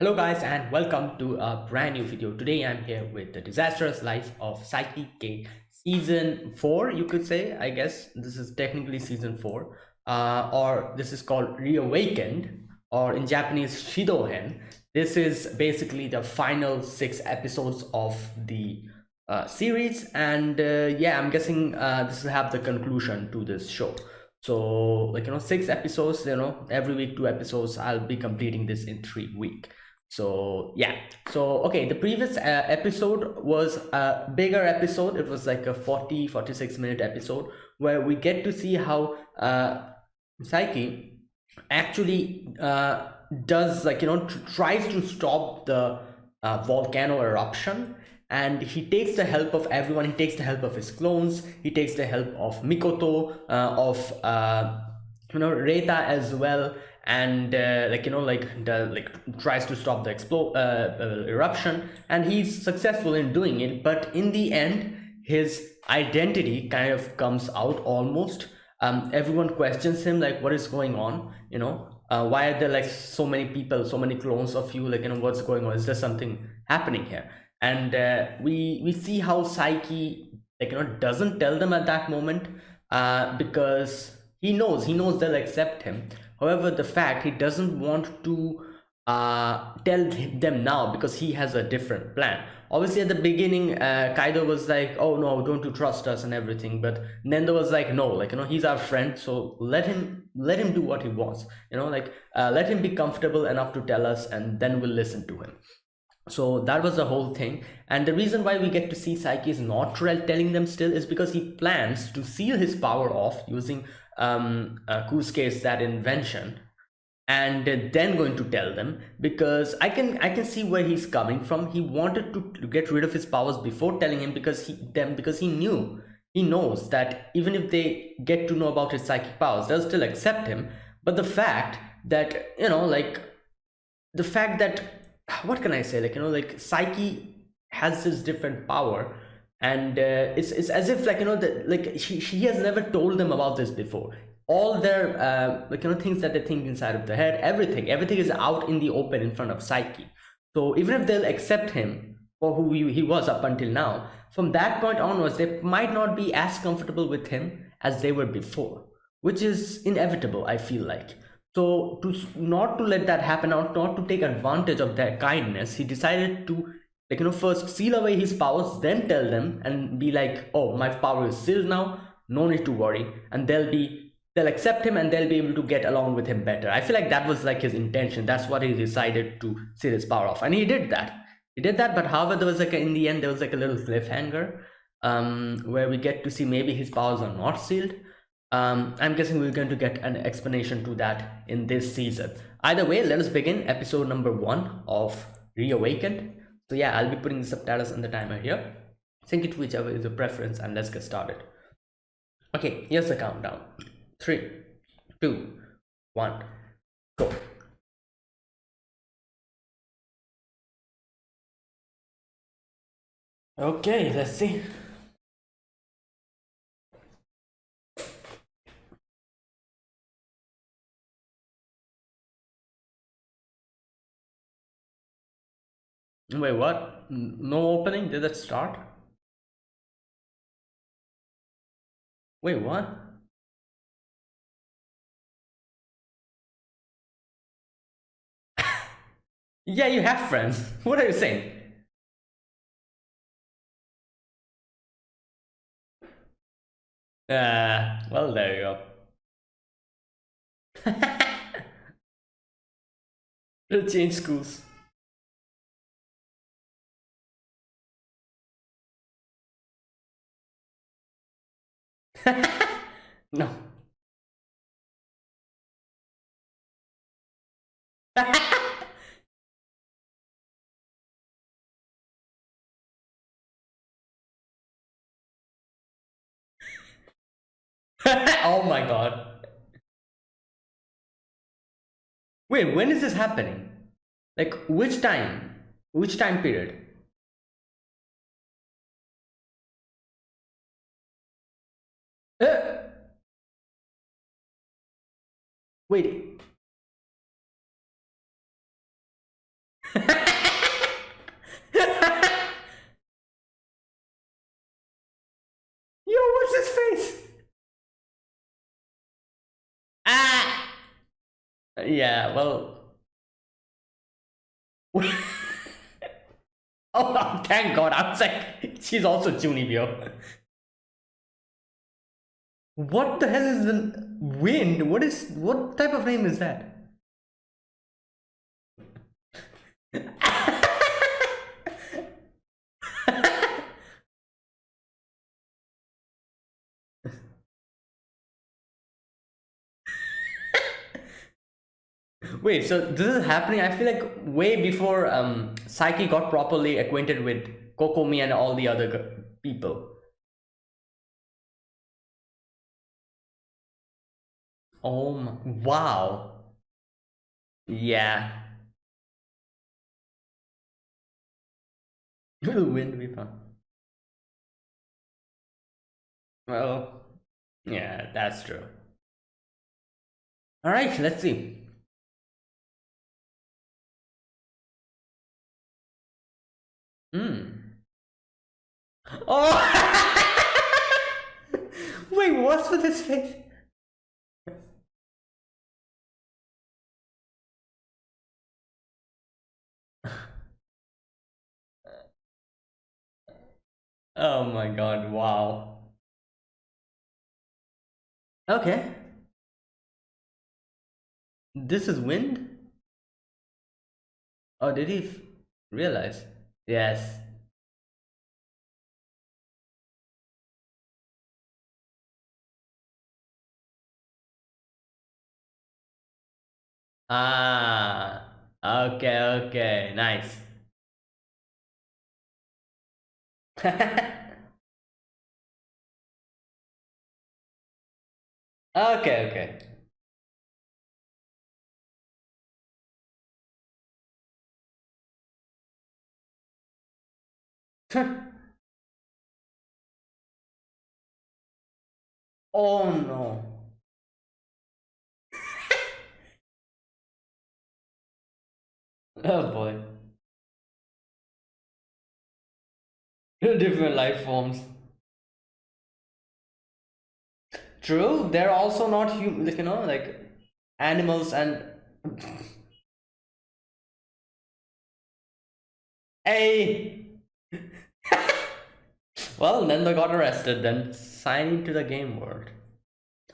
Hello guys and welcome to a brand new video. Today I'm here with the Disastrous Life of Saiki season 4, you could say. I guess this is technically season 4, or this is called Reawakened, or in Japanese Shidohen. This is basically the final 6 episodes of the series, and yeah, I'm guessing this will have the conclusion to this show. So, 6 episodes, every week 2 episodes. I'll be completing this in 3 weeks. So yeah, so okay, the previous episode was a bigger episode. It was like a 46 minute episode where we get to see how Saiki actually does, tries to stop the volcano eruption, and he takes the help of everyone. He takes the help of his clones, he takes the help of Mikoto, of Reita as well, and tries to stop the eruption, and he's successful in doing it. But in the end, his identity kind of comes out almost. Everyone questions him, like, what is going on, why are there like so many people, so many clones of you, what's going on, is there something happening here? And we see how Saiki, doesn't tell them at that moment, because he knows they'll accept him. However, the fact he doesn't want to tell them now, because he has a different plan. Obviously, at the beginning, Kaido was like, "Oh no, don't you trust us?" and everything. But Nendo was like, "No, he's our friend, so let him do what he wants. Let him be comfortable enough to tell us, and then we'll listen to him." So that was the whole thing, and the reason why we get to see Saiki is not telling them still is because he plans to seal his power off using Kusuke's that invention, and then going to tell them, because I can see where he's coming from. He wanted to get rid of his powers before telling him, because he knows that even if they get to know about his psychic powers, they'll still accept him. But the fact that, what can I say, Saiki has this different power, and it's as if, that, she has never told them about this before. All their things that they think inside of their head, everything is out in the open in front of Saiki. So even if they'll accept him for who he was up until now, from that point onwards they might not be as comfortable with him as they were before, which is inevitable, I feel like. So, not to let that happen out, not to take advantage of their kindness, he decided to, first seal away his powers, then tell them and be like, "Oh, my power is sealed now. No need to worry," and they'll accept him, and they'll be able to get along with him better. I feel like that was like his intention. That's what he decided to seal his power off, and he did that. He did that, but however, there was in the end there was like a little cliffhanger, where we get to see maybe his powers are not sealed. I'm guessing we're going to get an explanation to that in this season. Either way, let us begin episode number 1 of Reawakened. So yeah, I'll be putting the subtitles and the timer here. Sync it to whichever is your preference, and let's get started. Okay, here's the countdown. 3, 2, 1, go. Okay, let's see. Wait, what? No opening? Did that start? Wait, what? Yeah, you have friends. What are you saying? Well, there you go. It'll change schools. No. Oh my god. Wait, when is this happening? Like, which time? Which time period? Uh, wait. Yeah, well. Oh, thank God. I was like, she's also Junibyo. What the hell is the wind? What type of name is that? Wait, so this is happening, I feel like way before Saiki got properly acquainted with Kokomi and all the other people. Oh my, wow. Yeah. Wind we found. Well, yeah, that's true. All right, let's see. Hmm. Oh! Wait, what's with his face? Oh my God, wow. Okay. This is wind? Oh, did he realize? Yes. Ah, okay, okay, nice. Okay, okay. Oh no. Oh boy. Different life forms. True, they're also not human, like, like animals and. Hey! Well, then they got arrested, then signed into the game world.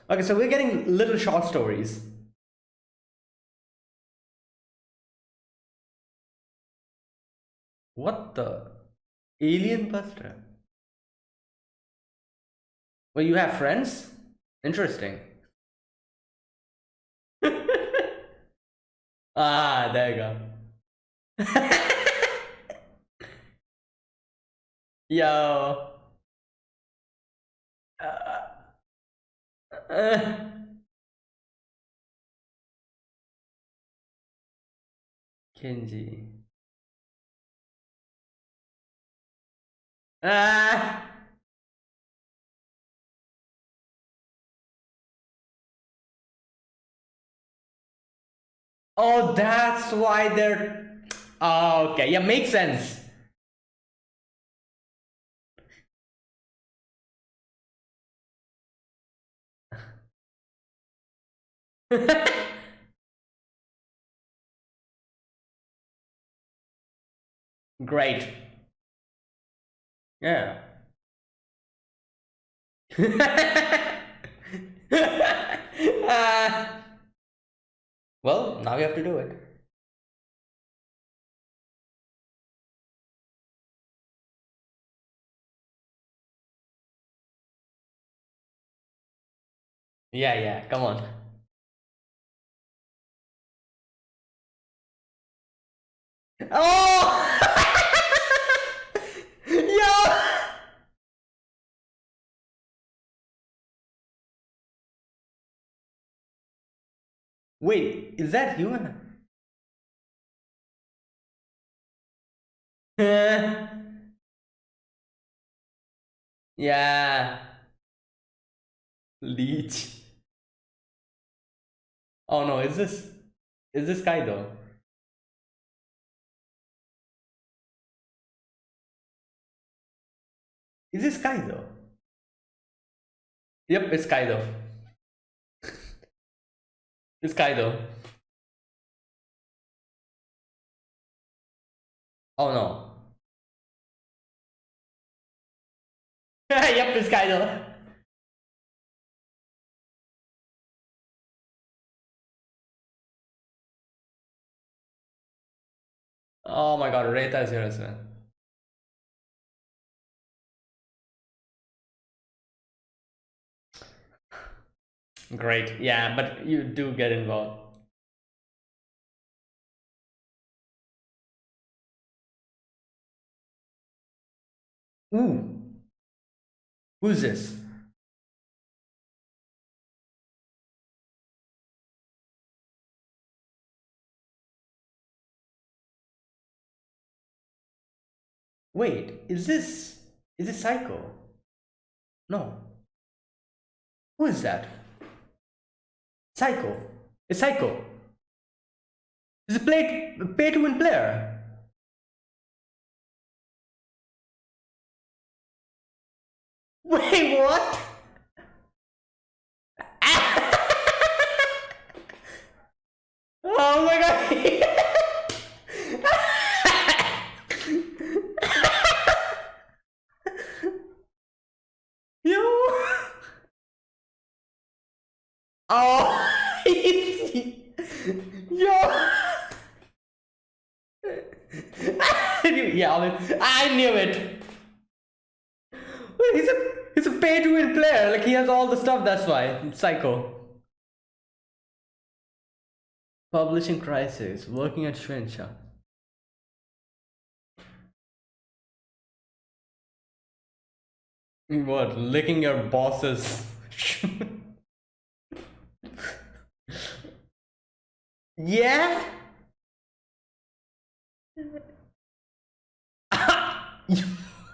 Okay, so we're getting little short stories. What the? Alien Buster? Well, you have friends? Interesting. Ah, there you go. Yo. Uh, Kenji. Ah. Oh, that's why they're. Oh, okay. Yeah, makes sense. Great. Yeah. uh, well, now you have to do it. Yeah, yeah. Come on. Oh! Yo! Wait, is that human? Yeah. Leech. Oh no, is this Kaido? Is this Kaido? Yep, it's Kaido. It's Kaido. Oh no. Yep, it's kind of. Oh my god, Reta is here as well. Great. Yeah, but you do get involved. Ooh, who's this? Wait, is this Psycho? No. Who is that? Psycho. It's Psycho. It's a pay to win player. Wait, what? Oh my god. Yo. Oh. Yo. Yeah, I knew it. Wait, he's a pay to win player. Like he has all the stuff. That's why Psycho. Publishing crisis. Working at Shueisha. What? Licking your bosses. Yeah.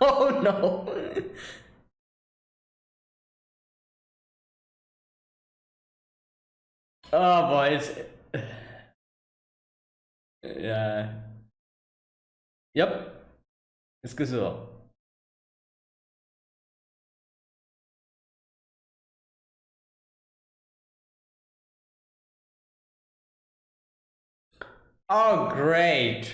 Oh no. Oh boy, yeah. Yep. It's Kuzuo. Oh great.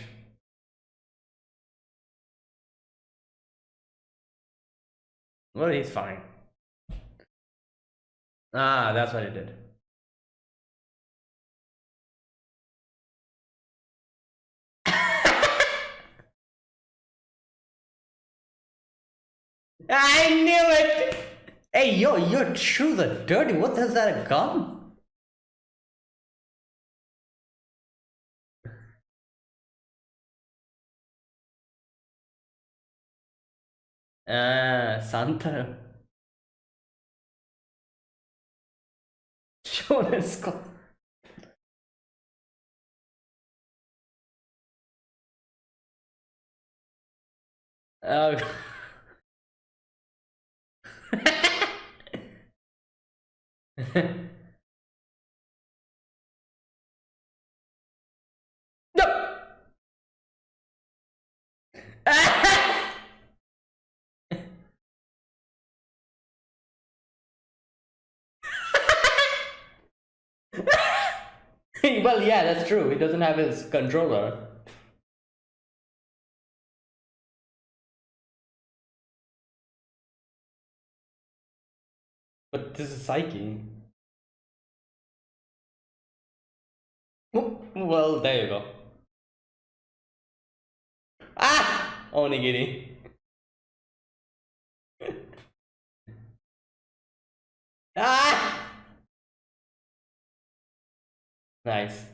Well, he's fine. Ah, that's what he did. I knew it. Hey, yo, your shoes are dirty. What is that, a gun? Ah, Santa. Shonen Scott. Oh. No. Well, yeah, that's true. He doesn't have his controller. But this is Saiki. Well, there you go. Ah! Onigiri. Ah! Nice.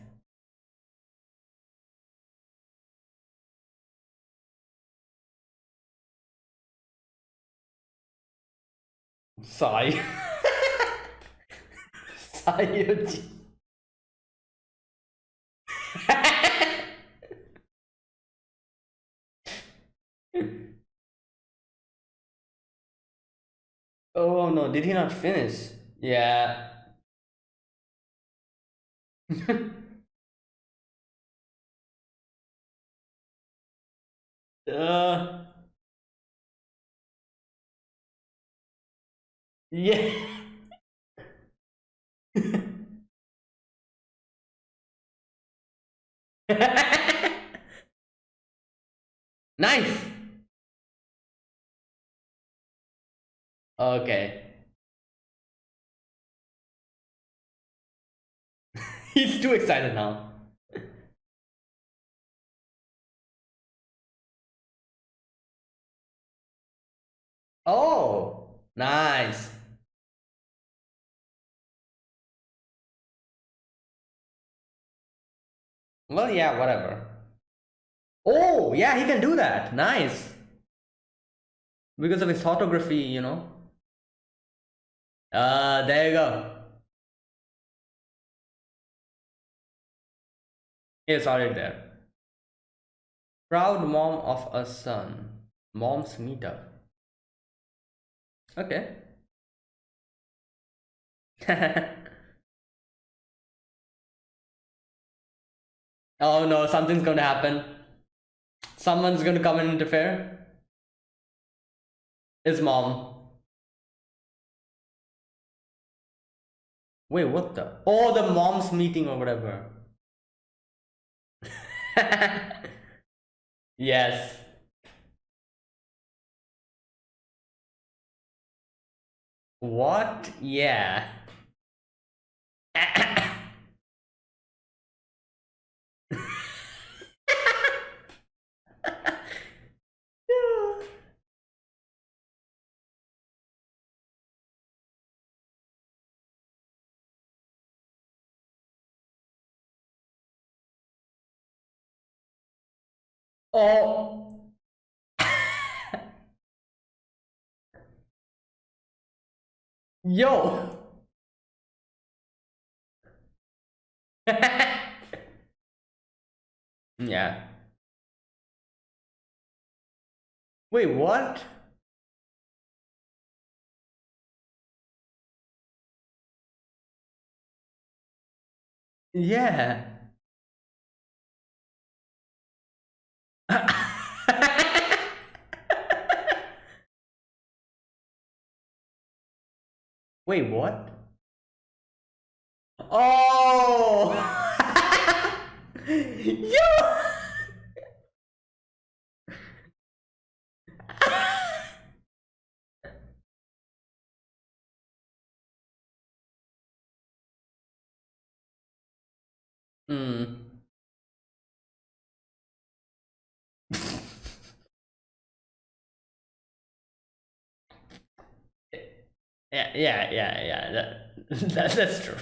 Sai. Sayuji. Oh no, did he not finish? Yeah. uh, yeah. Nice. Okay. He's too excited now. Oh, nice. Well, yeah, whatever. Oh, yeah, he can do that. Nice. Because of his photography, you know. There you go. It's already there. Proud mom of a son. Mom's meetup. Okay. Oh no, something's gonna happen. Someone's gonna come and interfere. His mom. Wait, what the? Oh, the mom's meeting or whatever. Yes. What? Yeah. Oh. Yo. Yeah. Wait, what? Yeah. Wait, what? Oh! Yo! Hmm. Yeah. That's true.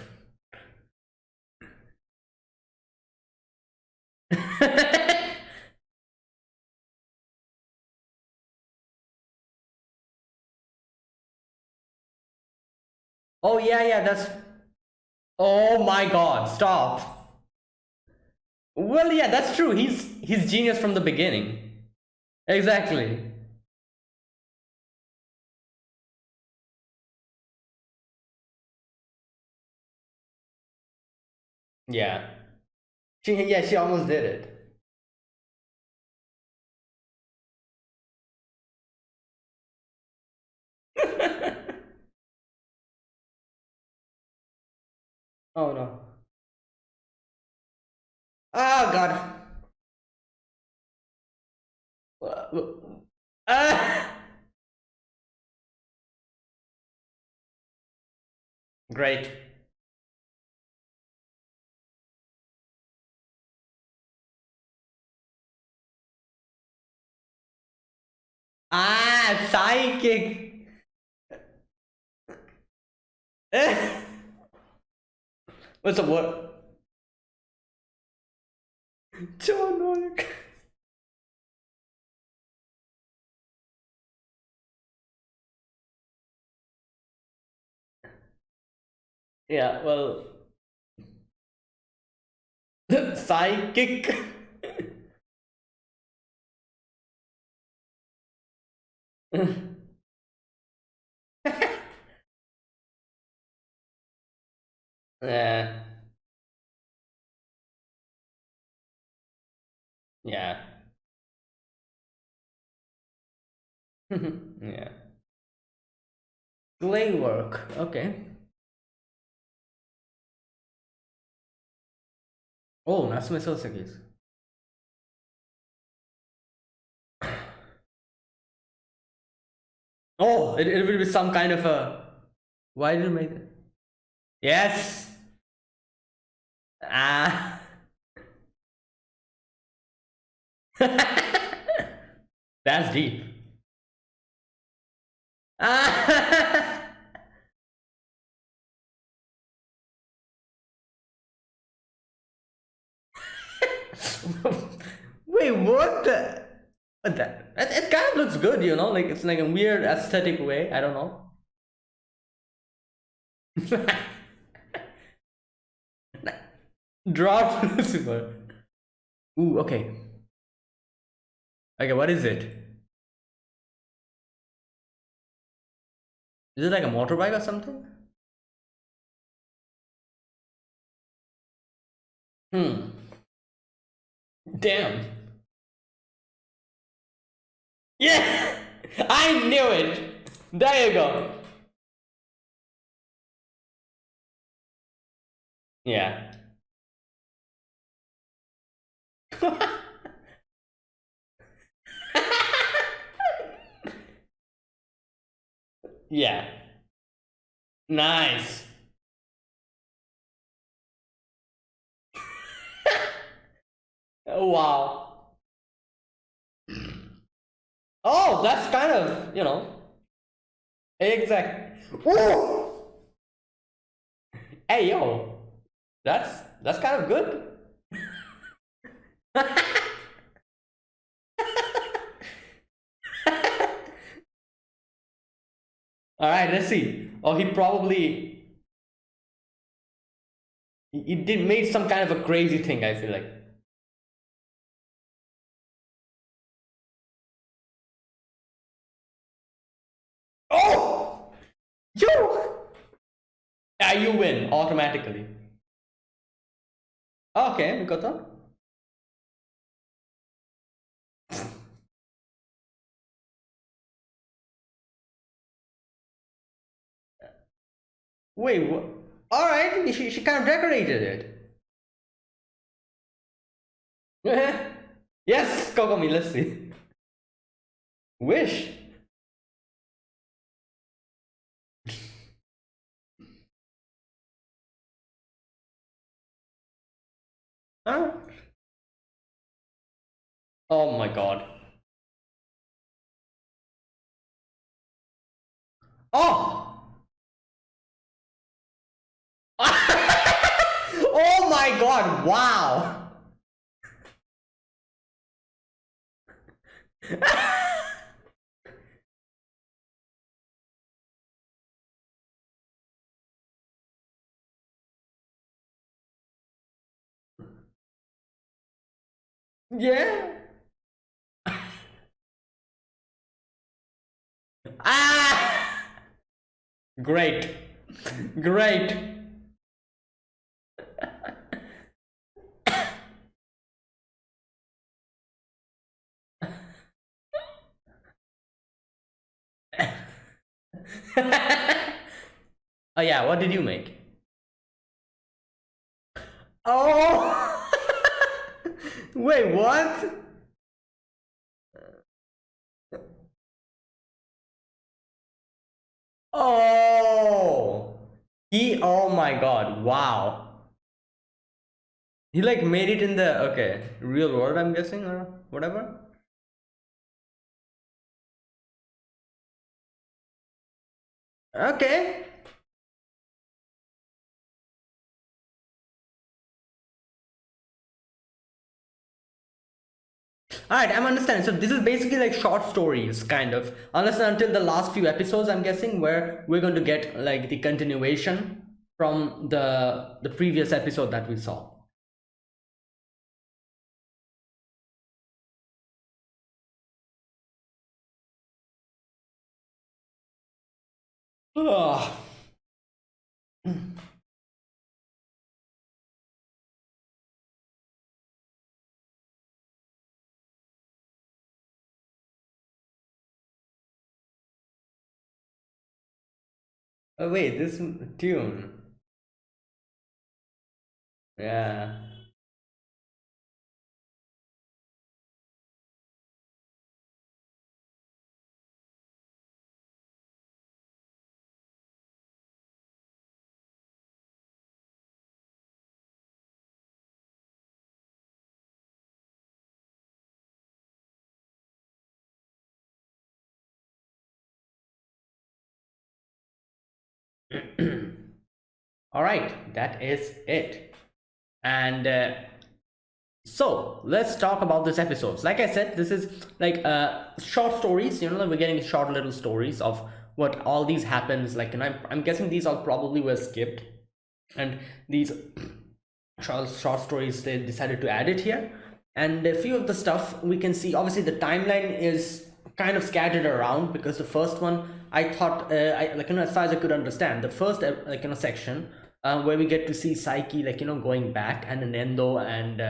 Oh yeah, that's. Oh my God! Stop. Well, yeah, that's true. He's genius from the beginning. Exactly. Yeah. She almost did it. Oh no. Oh God. Ah! Great. Ah, psychic. What's the word? John Wick. Yeah, well, psychic. Yeah, yeah, yeah. Clay work. Okay. Oh, Natsume Soseki's. Oh, it will be some kind of a. Why did you make it? Yes. Ah. That's deep. Ah. Wait, what? What that? It kind of looks good, you know. Like it's like a weird aesthetic way. I don't know. Drop Lucifer. Ooh, okay. Okay, what is it? Is it like a motorbike or something? Hmm. Damn. Yeah! I knew it! There you go. Yeah. Yeah. Nice. Oh, wow. Oh, that's kind of, exact. Ooh! Hey, yo. That's kind of good. All right, let's see. Oh, he did made some kind of a crazy thing, I feel like. Oh! Yo! Yeah, you win automatically. Okay, Mikoto. Wait, what? All right, she kind of decorated it. Yes, Kokomi, let's see. Wish. Huh? Oh my god. Oh! Oh my god, wow! Yeah? Ah! Great. Great. Oh yeah, what did you make? Oh! Wait, what? Oh! Oh my god, wow. He like made it in the, okay, real world, I'm guessing, or whatever? Okay. Alright, I'm understanding. So this is basically like short stories, kind of. Unless and until the last few episodes, I'm guessing, where we're going to get like the continuation from the previous episode that we saw. Oh, oh wait, this tune. Yeah. All right, that is it. And so let's talk about this episodes. Like I said, this is like short stories. We're getting short little stories of what all these happens. Like, and I'm guessing these all probably were skipped, and these short stories they decided to add it here. And a few of the stuff we can see. Obviously, the timeline is kind of scattered around because the first one I thought, I like as far as I could understand, the first section where we get to see Saiki going back, and Nendo and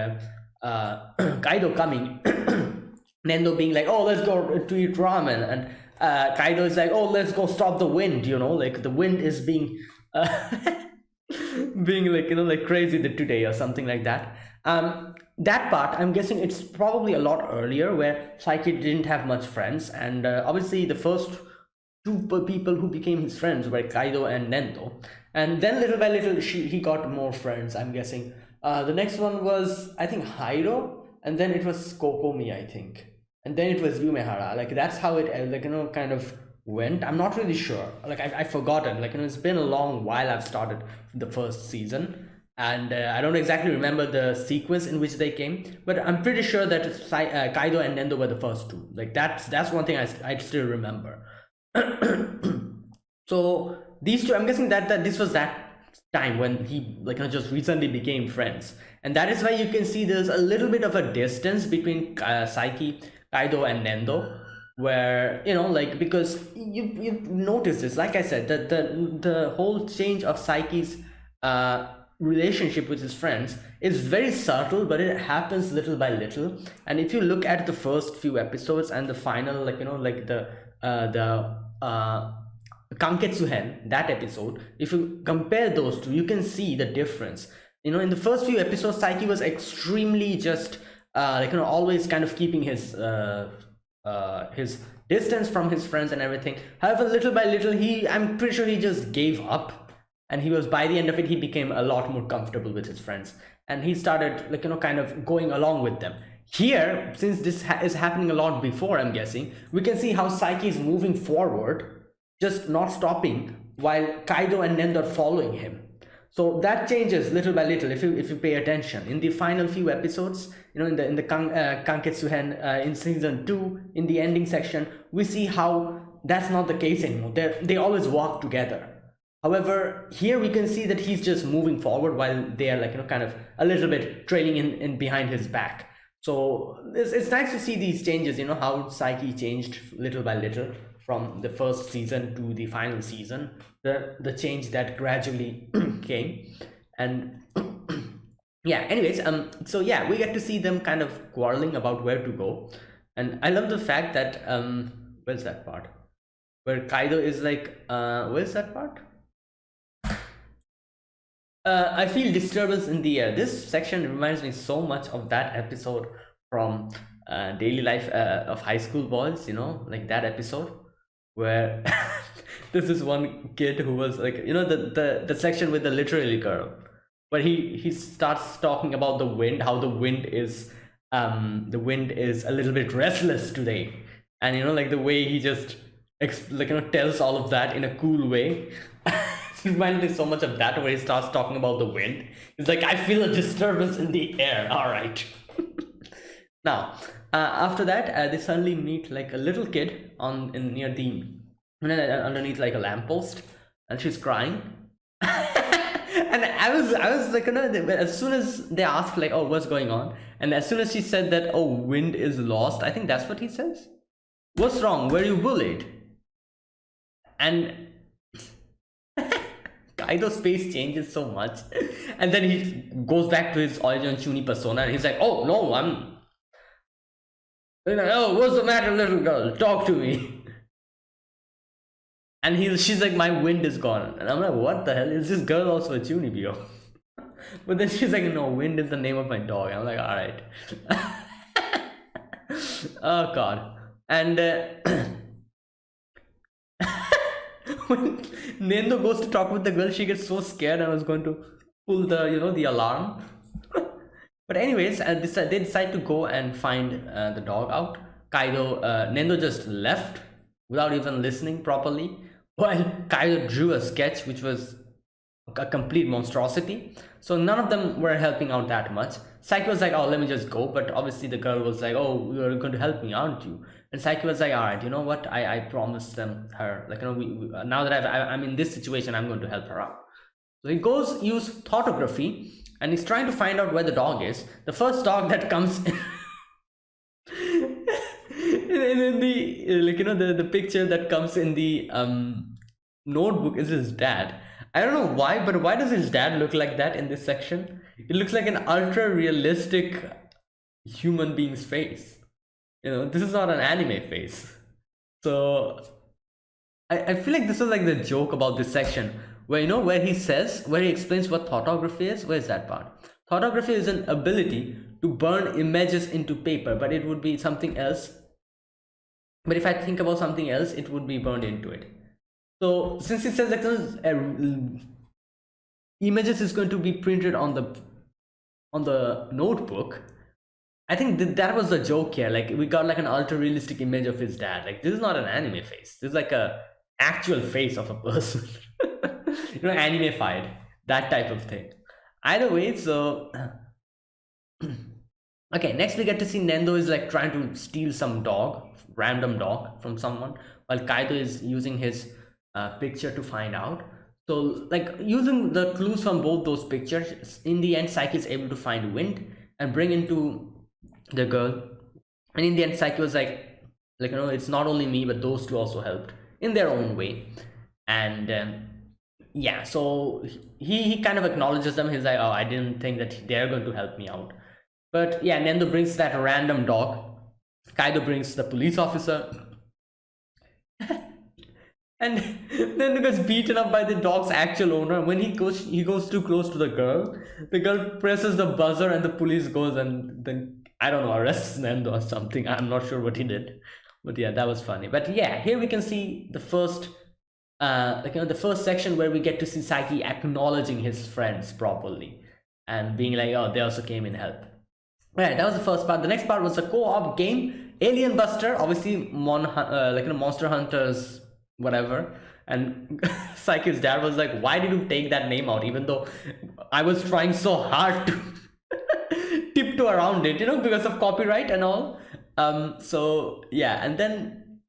Kaido coming. Nendo being like, "Oh, let's go to eat ramen," and Kaido is like, "Oh, let's go stop the wind." Like the wind is being being like crazy today or something like that. That part I'm guessing it's probably a lot earlier, where Saiki didn't have much friends, and obviously the first two people who became his friends were Kaido and Nendo, and then little by little he got more friends, I'm guessing. The next one was, I think, Hiro, and then it was Kokomi, I think, and then it was Yumehara. Like that's how it kind of went. I'm not really sure. Like I've forgotten. It's been a long while I've started the first season, and I don't exactly remember the sequence in which they came, but I'm pretty sure that Kaido and Nendo were the first two. Like that's one thing I still remember. So these two, I'm guessing that this was that time when he just recently became friends, and that is why you can see there's a little bit of a distance between Saiki, Kaido, and Nendo, where because you notice this, like I said, that the whole change of Saiki's relationship with his friends is very subtle, but it happens little by little. And if you look at the first few episodes and the final, the Kanketsuhen, that episode, if you compare those two, you can see the difference. In the first few episodes, Saiki was extremely just always kind of keeping his distance from his friends and everything. However, little by little, I'm pretty sure he just gave up, and he was, by the end of it, he became a lot more comfortable with his friends, and he started kind of going along with them. Here, since this is happening a lot before, I'm guessing, we can see how Saiki is moving forward, just not stopping, while Kaido and Nendo are following him. So that changes little by little if you pay attention. In the final few episodes, in the Kanketsuhen in season 2, in the ending section, we see how that's not the case anymore. They always walk together. However, here we can see that he's just moving forward while they are kind of a little bit trailing in behind his back. So it's nice to see these changes, how Saiki changed little by little from the first season to the final season, the change that gradually came. And yeah, anyways, so yeah, we get to see them kind of quarreling about where to go. And I love the fact that where's that part where Kaido is like, where's that part? I feel disturbance in the air. This section reminds me so much of that episode from Daily Life of High School Boys, like that episode where this is one kid who was like, the section with the literary girl, but he starts talking about the wind, how the wind is a little bit restless today, and like the way he just tells all of that in a cool way. It reminds me so much of that, where he starts talking about the wind. He's like, I feel a disturbance in the air. All right. Now, after that, they suddenly meet like a little kid near the underneath like a lamppost, and she's crying. And I was like, as soon as they asked like, oh, what's going on, and as soon as she said that, oh, wind is lost, I think that's what he says. What's wrong? Were you bullied? And Kaido's face changes so much, and then he goes back to his original Chuni persona, and he's like, "Oh no, I'm." Oh, what's the matter, little girl? Talk to me. And she's like, "My wind is gone," and I'm like, "What the hell? Is this girl also a Chuni bio?" But then she's like, "No, wind is the name of my dog." I'm like, "All right." Oh god, and. When Nendo goes to talk with the girl, she gets so scared and was going to pull the alarm. But anyways, they decide to go and find the dog out. Nendo just left without even listening properly. while Kaido drew a sketch which was a complete monstrosity. So none of them were helping out that much. Saiki was like, "Oh, let me just go," but obviously the girl was like, "Oh, you're going to help me, aren't you?" And Saiki was like, "All right, you know what? I promised them her, like, you know, now that I'm in this situation, I'm going to help her out." So he goes use photography and he's trying to find out where the dog is. The first dog that comes in the like, you know, the picture that comes in the notebook is his dad. I don't know why, but why does his dad look like that in this section? It looks like an ultra realistic human being's face. You know, this is not an anime face. So I feel like this was like the joke about this section where, you know, where he explains what photography is. Where's that part? Photography is an ability to burn images into paper, but it would be something else. But if I think about something else, it would be burned into it. So since it says like images is going to be printed on the notebook, I think that was the joke here. Like we got like an ultra realistic image of his dad. Like this is not an anime face. This is like a actual face of a person. You know, animified, that type of thing. Either way, so okay, next we get to see Nendo is like trying to steal some dog, random dog from someone, while Kaido is using his picture to find out. So, like using the clues from both those pictures, in the end, Saiki is able to find Wind and bring into the girl. And in the end, Saiki was like, you know, it's not only me, but those two also helped in their own way. And yeah, so he kind of acknowledges them. He's like, "Oh, I didn't think that they're going to help me out." But yeah, Nendo brings that random dog. Kaido brings the police officer. And then gets beaten up by the dog's actual owner. When he goes too close to the girl presses the buzzer and the police goes and then, I don't know, arrests Nendo or something. I'm not sure what he did. But yeah, that was funny. But yeah, here we can see the first like, you know, the first section where we get to see Saiki acknowledging his friends properly and being like, "Oh, they also came in help." Right, that was the first part. The next part was a co-op game, Alien Buster, obviously like, you know, Monster Hunters, whatever. And Saiki's dad was like, "Why did you take that name out?" Even though I was trying so hard to tiptoe around it, you know, because of copyright and all. So yeah, and then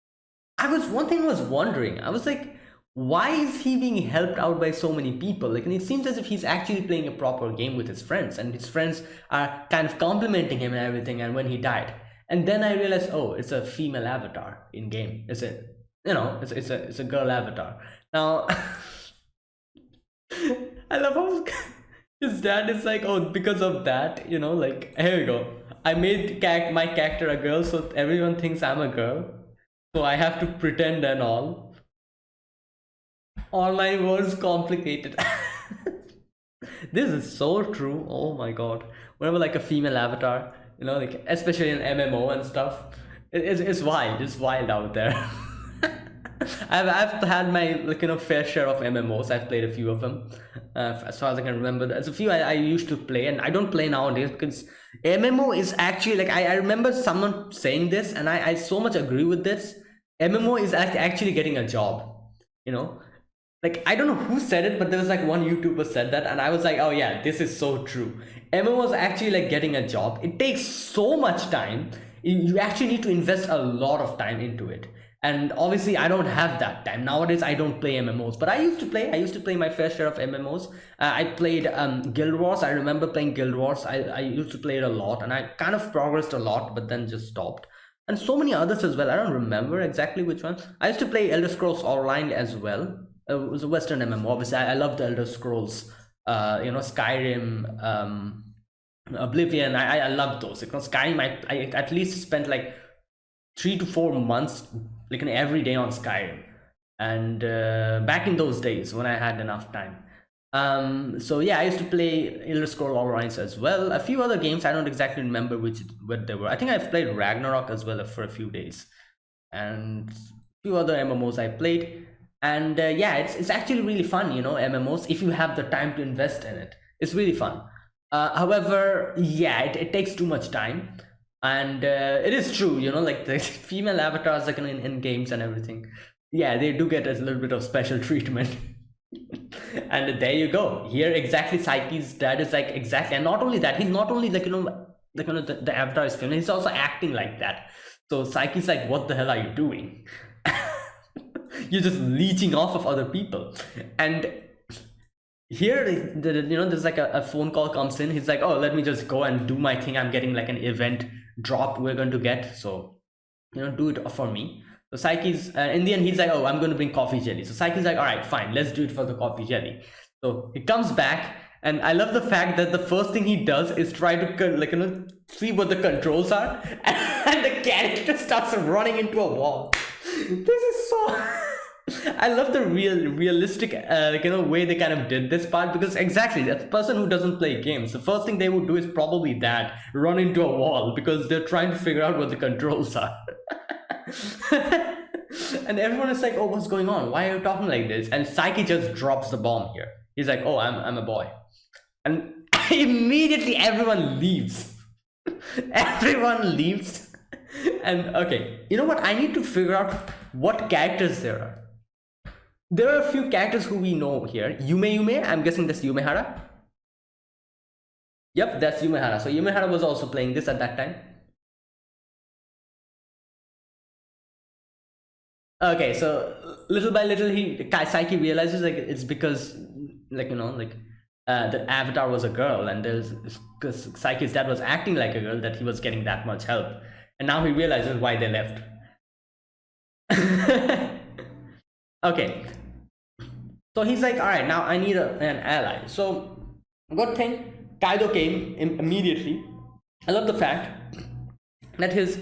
one thing I was wondering. I was like, why is he being helped out by so many people? Like, and it seems as if he's actually playing a proper game with his friends, and his friends are kind of complimenting him and everything. And when he died, and then I realized, oh, it's a female avatar in game. It's a, you know, it's a girl avatar. Now, I love how his dad is like, "Oh, because of that, you know, like, here we go. I made my character a girl, so everyone thinks I'm a girl. So I have to pretend and all." Online world's complicated. This is so true. Oh my god. Whenever like a female avatar, you know, like especially in MMO and stuff, it's wild. It's wild out there. I've had my, like, you know, fair share of MMOs. I've played a few of them, as far as I can remember. There's a few I used to play, and I don't play nowadays because MMO is actually like, I remember someone saying this, and I so much agree with this. MMO is actually getting a job. You know, like, I don't know who said it, but there was like one YouTuber said that, and I was like, "Oh yeah, this is so true." MMO is actually like getting a job. It takes so much time. You actually need to invest a lot of time into it. And obviously, I don't have that time nowadays. I don't play MMOs, but I used to play. I used to play my fair share of MMOs. I played Guild Wars. I remember playing Guild Wars. I used to play it a lot, and I kind of progressed a lot, but then just stopped. And so many others as well. I don't remember exactly which one. I used to play Elder Scrolls Online as well. It was a Western MMO. Obviously, I love the Elder Scrolls. You know, Skyrim, Oblivion. I love those. Because Skyrim, I at least spent like 3 to 4 months, like, every day on Skyrim, and back in those days when I had enough time. So yeah, I used to play Elder Scrolls Online as well. A few other games I don't exactly remember what they were. I think I've played Ragnarok as well for a few days, and a few other MMOs I played. And yeah, it's actually really fun, you know, MMOs, if you have the time to invest in it. It's really fun. However, yeah, it takes too much time. And it is true, you know, like the female avatars, like in games and everything. Yeah, they do get a little bit of special treatment. And there you go. Here exactly Saiki's dad is like exactly, and not only that, he's not only like the avatar is filming, he's also acting like that. So Saiki's like, what the hell are you doing? You're just leeching off of other people. And here there's like a phone call comes in. He's like, oh, let me just go and do my thing. I'm getting like an event drop we're going to get, so do it for me. So Saiki's in the end, he's like, oh, I'm going to bring coffee jelly. So Saiki's like, all right, fine, let's do it for the coffee jelly. So he comes back, and I love the fact that the first thing he does is try to see what the controls are, and the character starts running into a wall. This is so I love the realistic way they kind of did this part, because exactly that person who doesn't play games, the first thing they would do is probably that, run into a wall, because they're trying to figure out what the controls are. And everyone is like, oh, what's going on, why are you talking like this? And Saiki just drops the bomb here. He's like, oh, I'm a boy. And immediately everyone leaves. Everyone leaves. And okay, you know what, I need to figure out what characters there are. There are a few characters who we know here. Yume, I'm guessing that's Yumehara. Yep, that's Yumehara. So Yumehara was also playing this at that time. Okay, so little by little Saiki realizes like it's because the avatar was a girl, and because Saiki's dad was acting like a girl, that he was getting that much help. And now he realizes why they left. Okay, so he's like, all right, now I need an ally. So good thing Kaido came immediately. I love the fact that his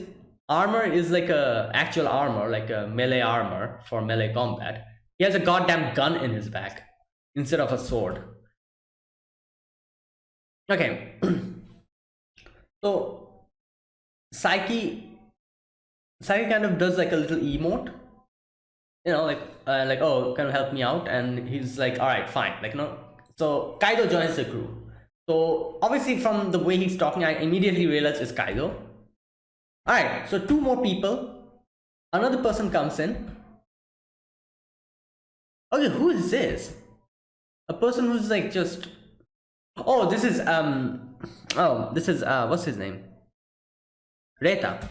armor is like a actual armor, like a melee armor for melee combat. He has a goddamn gun in his back instead of a sword. Okay. So Saiki kind of does like a little emote, oh, kind of help me out. And he's like, all right, fine, so Kaido joins the crew. So obviously from the way he's talking, I immediately realize it's Kaido. All right, so two more people, another person comes in. Okay, who is this? A person who's like just, oh, this is what's his name, Reta.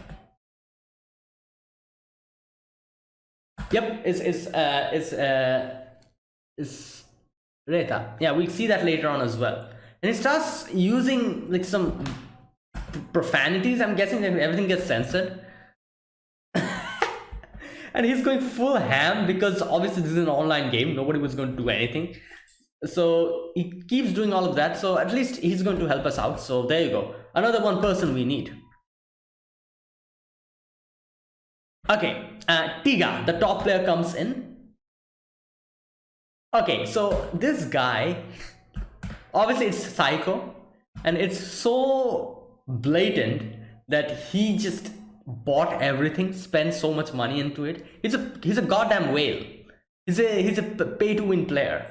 Yep, it's Reta. Yeah, we see that later on as well. And he starts using like some profanities. I'm guessing that everything gets censored. And he's going full ham, because obviously this is an online game, nobody was going to do anything. So he keeps doing all of that, so at least he's going to help us out. So there you go, another one person we need. Okay, Tiga, the top player, comes in. Okay, so this guy, obviously it's Psycho, and it's so blatant that he just bought everything, spent so much money into it. He's a goddamn whale. He's a pay to win player,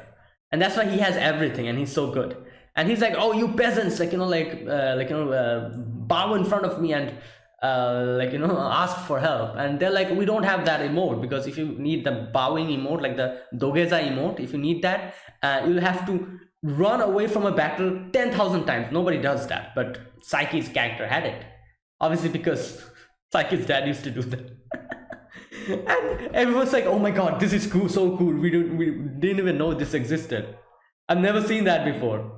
and that's why he has everything, and he's so good. And he's like, oh, you peasants, bow in front of me and ask for help. And they're like, we don't have that emote, because if you need the bowing emote, like the Dogeza emote, if you need that, you'll have to run away from a battle 10,000 times. Nobody does that, but Saiki's character had it, obviously because Saiki's dad used to do that. And everyone's like, oh my god, this is cool, so cool, we didn't even know this existed. I've never seen that before.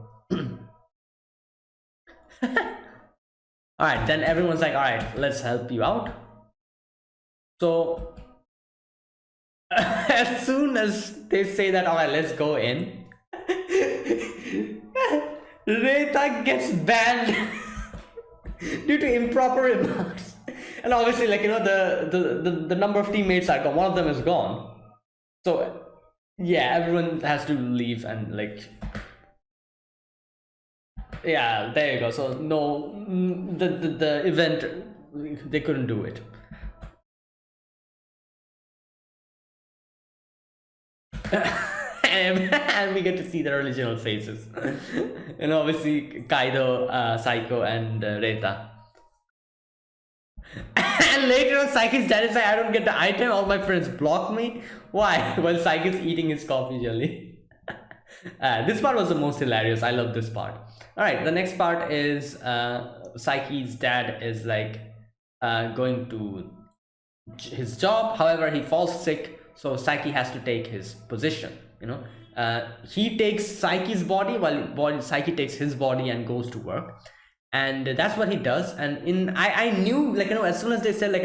All right, then everyone's like, all right, let's help you out. So as soon as they say that, all right, let's go in, Reita gets banned due to improper remarks. And obviously, the number of teammates are gone. One of them is gone. So yeah, everyone has to leave, and yeah, there you go. So no, the event, they couldn't do it. And we get to see their original faces. And obviously Kaido, Psycho, and Reita. And later on, Saiki's dad is like, I don't get the item. All my friends block me. Why? While Saiki's eating his coffee jelly. This part was the most hilarious. I love this part. All right, the next part is Saiki's dad is like going to his job. However, he falls sick, so Saiki has to take his position. He takes Saiki's body while Saiki takes his body and goes to work, and that's what he does. And I knew, like, as soon as they said, like,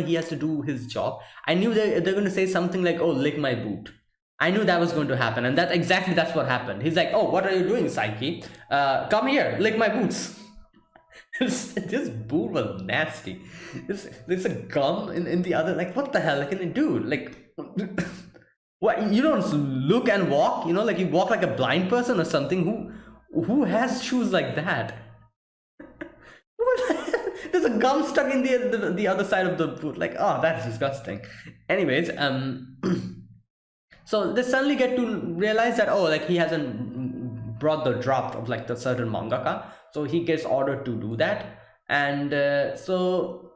he has to do his job, I knew they're going to say something like, oh, lick my boot. I knew that was going to happen, and that's what happened. He's like, oh, what are you doing, Saiki? Come here, lick my boots. This boot was nasty. There's a gum in the other. Like, what the hell? Like, dude, like, what? You don't look and walk. Like you walk like a blind person or something. Who has shoes like that? There's a gum stuck in the other side of the boot. Like, oh, that's disgusting. Anyways, so they suddenly get to realize that, oh, like, he hasn't brought the draft of like the certain mangaka, so he gets ordered to do that. And so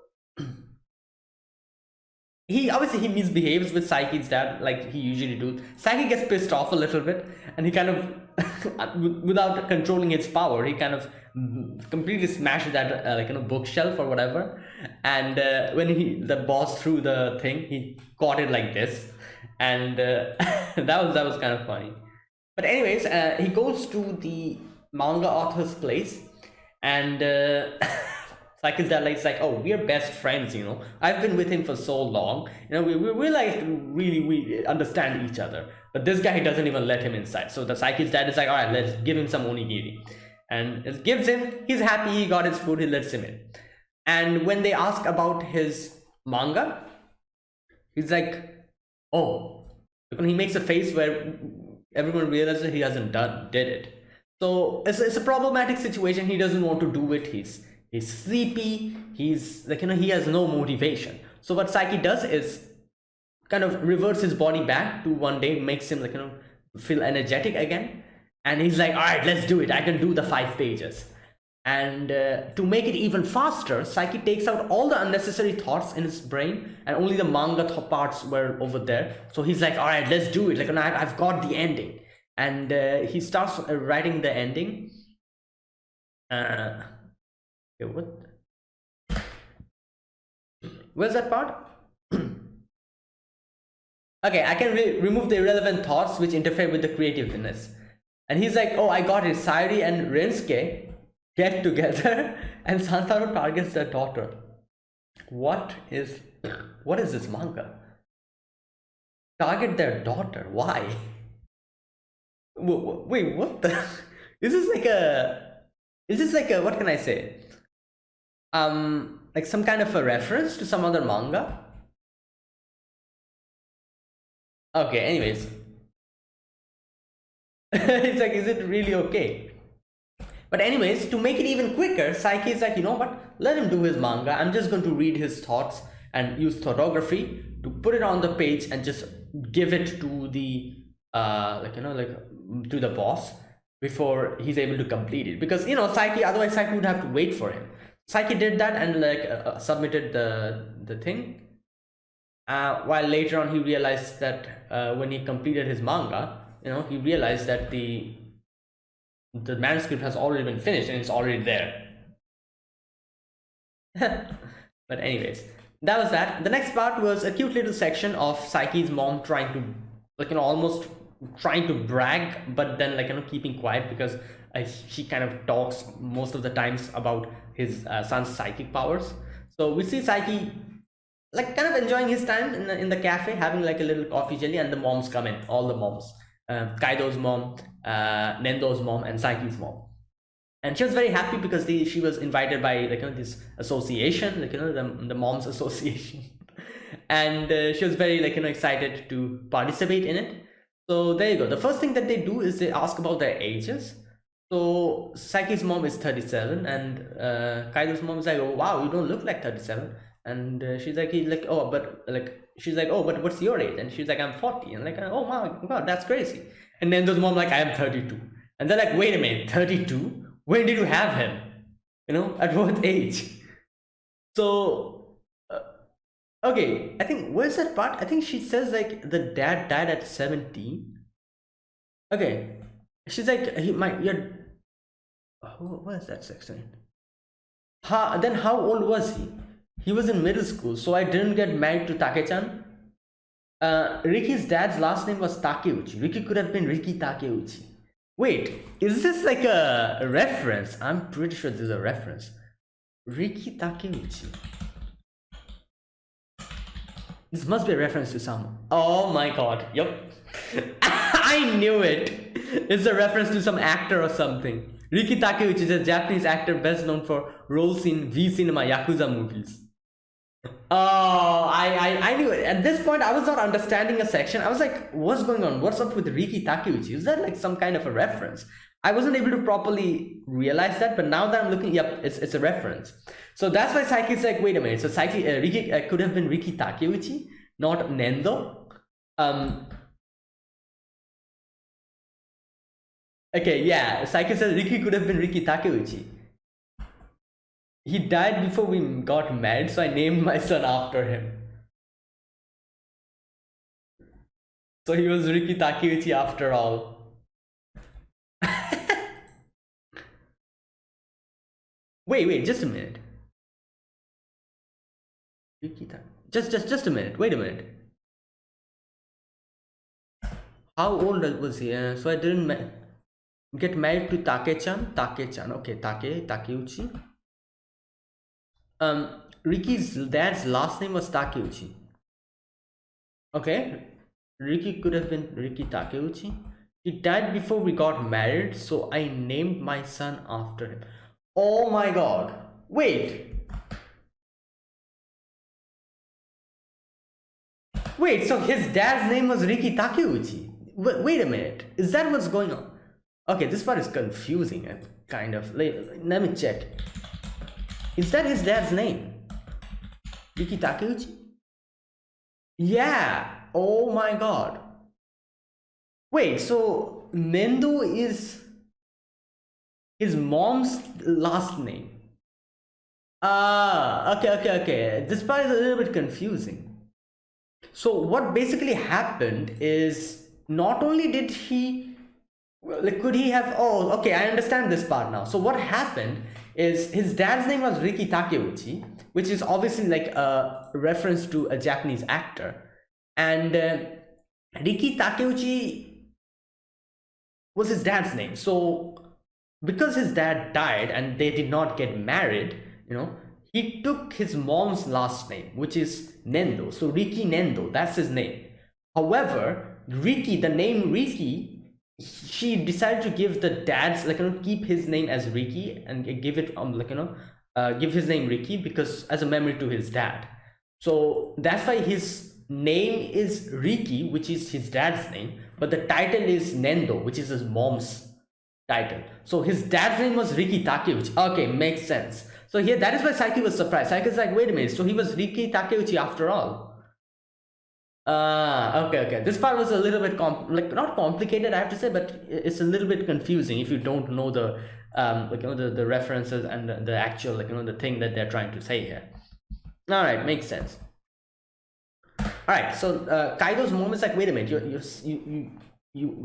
he misbehaves with Saiki's dad like he usually do. Saiki gets pissed off a little bit, and he kind of without controlling his power, he kind of completely smashed that bookshelf or whatever. And when the boss threw the thing, he caught it like this, and that was kind of funny. But anyways, he goes to the manga author's place, and Saiki's dad is like, oh, we're best friends, I've been with him for so long, we like we understand each other. But this guy, he doesn't even let him inside. So the Saiki's dad is like, all right, let's give him some onigiri, and it gives him. He's happy, he got his food, he lets him in. And when they ask about his manga, he's like, oh, he makes a face where everyone realizes he hasn't did it. So it's a problematic situation. He doesn't want to do it. He's sleepy. He's like, he has no motivation. So what Saiki does is kind of reverts his body back to one day, makes him feel energetic again. And he's like, all right, let's do it. I can do the 5 pages. And to make it even faster, Saiki takes out all the unnecessary thoughts in his brain, and only the manga parts were over there. So he's like, all right, let's do it. Like, I've got the ending. And he starts writing the ending. Okay, what? Where's that part? Okay, I can remove the irrelevant thoughts which interfere with the creativeness. And he's like, oh, I got it. Sayuri and Rensuke get together and Santaro targets their daughter. What is this manga? Target their daughter? Why? Wait, what the? Is this like a, what can I say? Like some kind of a reference to some other manga? Okay, anyways. It's like, is it really okay? But anyways, to make it even quicker, Saiki is like, you know what? Let him do his manga. I'm just going to read his thoughts and use photography to put it on the page and just give it to the to the boss before he's able to complete it. Because Saiki, otherwise Saiki would have to wait for him. Saiki did that and submitted the thing. While later on he realized that when he completed his manga, he realized that the manuscript has already been finished and it's already there. But anyways, that was that. The next part was a cute little section of Saiki's mom trying to almost trying to brag, but then keeping quiet because she kind of talks most of the times about his son's psychic powers. So we see Saiki kind of enjoying his time in the cafe, having a little coffee jelly, and the moms come in, all the moms, Kaido's mom, Nendo's mom, and Saiki's mom. And she was very happy because she was invited by this association, the moms association. And she was very excited to participate in it. So there you go. The first thing that they do is they ask about their ages. So Saiki's mom is 37 and Kaido's mom is like, oh wow, you don't look like 37. And she's like, she's like, oh, but what's your age? And she's like, I'm 40. And oh my god, that's crazy. And then those mom like, I am 32. And they're like, wait a minute, 32? When did you have him? At what age? So Okay, I think where's that part? I think she says like the dad died at 17. Okay, she's like he my your where's that section? Then how old was he? He was in middle school, so I didn't get married to Take-chan. Ricky's dad's last name was Takeuchi. Ricky could have been Ricky Takeuchi. Wait, is this like a reference? I'm pretty sure this is a reference. Ricky Takeuchi. This must be a reference to some. Oh my god, yep. I knew it. It's a reference to some actor or something. Riki Takeuchi is a Japanese actor best known for roles in V Cinema Yakuza movies. Oh, I knew it. At this point, I was not understanding a section. I was like, what's going on? What's up with Riki Takeuchi? Is that like some kind of a reference? I wasn't able to properly realize that, but now that I'm looking, yep, it's a reference. So that's why Saiki's like, wait a minute. So Saiki, Riki could have been Riki Takeuchi, not Nendo. Okay, yeah, Saiki says Riki could have been Riki Takeuchi. He died before we got married, so I named my son after him. So he was Riki Takeuchi after all. Wait, just a minute. Just a minute. Wait a minute. How old was he? So I didn't get married to Take-chan. Okay, Takeuchi. Ricky's dad's last name was Takeuchi. Okay, Ricky could have been Riki Takeuchi. He died before we got married, so I named my son after him. Oh my god. Wait, so his dad's name was Riki Takeuchi. Wait a minute, is that what's going on? Okay, this part is confusing, kind of. Let me check. Is that his dad's name? Riki Takeuchi? Yeah. Oh my god. Wait, so Nendo is his mom's last name. Okay. This part is a little bit confusing. So what basically happened is, not only did he, like, could he have, oh, okay, I understand this part now. So what happened is his dad's name was Riki Takeuchi, which is obviously like a reference to a Japanese actor. And Riki Takeuchi was his dad's name. So because his dad died and they did not get married, he took his mom's last name, which is Nendo. So Riki Nendo, that's his name. However, Riki, the name Riki, she decided to give the dad's, keep his name as Riki and give it, give his name Riki because as a memory to his dad. So that's why his name is Riki, which is his dad's name, but the title is Nendo, which is his mom's title. So his dad's name was Riki Takeuchi. Okay, makes sense. So here, that is why Saiki was surprised. Saiki is like, wait a minute, so he was Riki Takeuchi after all. Okay. This part was a little bit not complicated, I have to say, but it's a little bit confusing if you don't know the the references and the actual the thing that they're trying to say here. All right, makes sense. All right, so Kaido's mom is like, wait a minute, you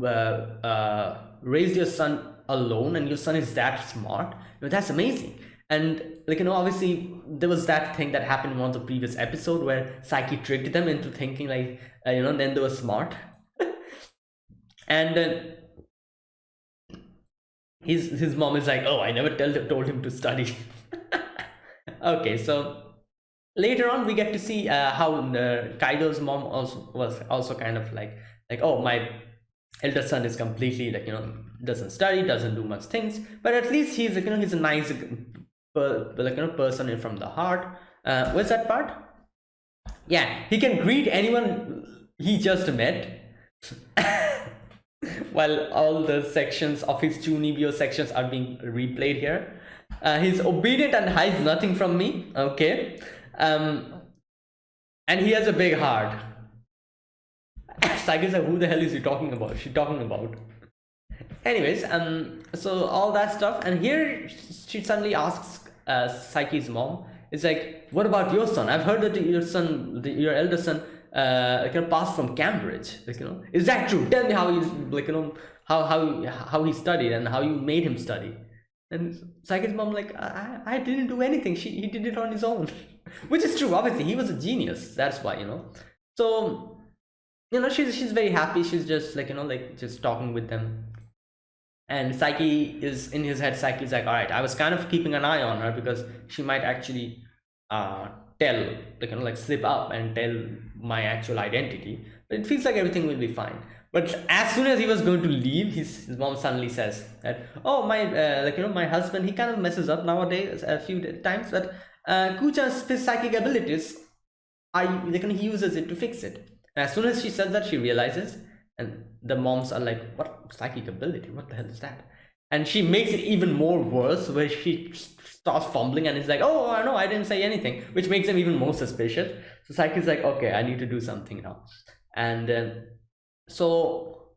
raised your son alone, and your son is that smart. That's amazing. And obviously there was that thing that happened in one of the previous episode where Saiki tricked them into thinking like then they were smart. And his mom is like, oh, I never told him to study. Okay, so later on we get to see how Kaido's mom was also kind of like oh, my elder son is completely doesn't study, doesn't do much things, but at least he's he's a nice person from the heart. What's that part? Yeah, he can greet anyone he just met. While all the sections of his Chunibyo sections are being replayed here. He's obedient and hides nothing from me. Okay. And he has a big heart. Saiki's like, who the hell is she talking about? Anyways, so all that stuff, and here she suddenly asks Saiki's mom, It's like, what about your son? I've heard that your son, your elder son, passed from Cambridge. Like, is that true? Tell me how he's like, how he studied and how you made him study. And Saiki's mom like, I didn't do anything. He did it on his own, which is true. Obviously, he was a genius. That's why. So she's very happy. She's just like like just talking with them. And Saiki is in his head. Saiki's like, all right, I was kind of keeping an eye on her because she might actually tell, like like slip up and tell my actual identity. But it feels like everything will be fine. But as soon as he was going to leave, his mom suddenly says that, oh, my my husband, he kind of messes up nowadays a few times, but Kucha's psychic abilities, he uses it to fix it. And as soon as she said that, she realizes, and the moms are like, what psychic ability? What the hell is that? And she makes it even more worse, where she starts fumbling and is like, oh no, I didn't say anything, which makes him even more suspicious. So Saiki's like, okay, I need to do something now. And so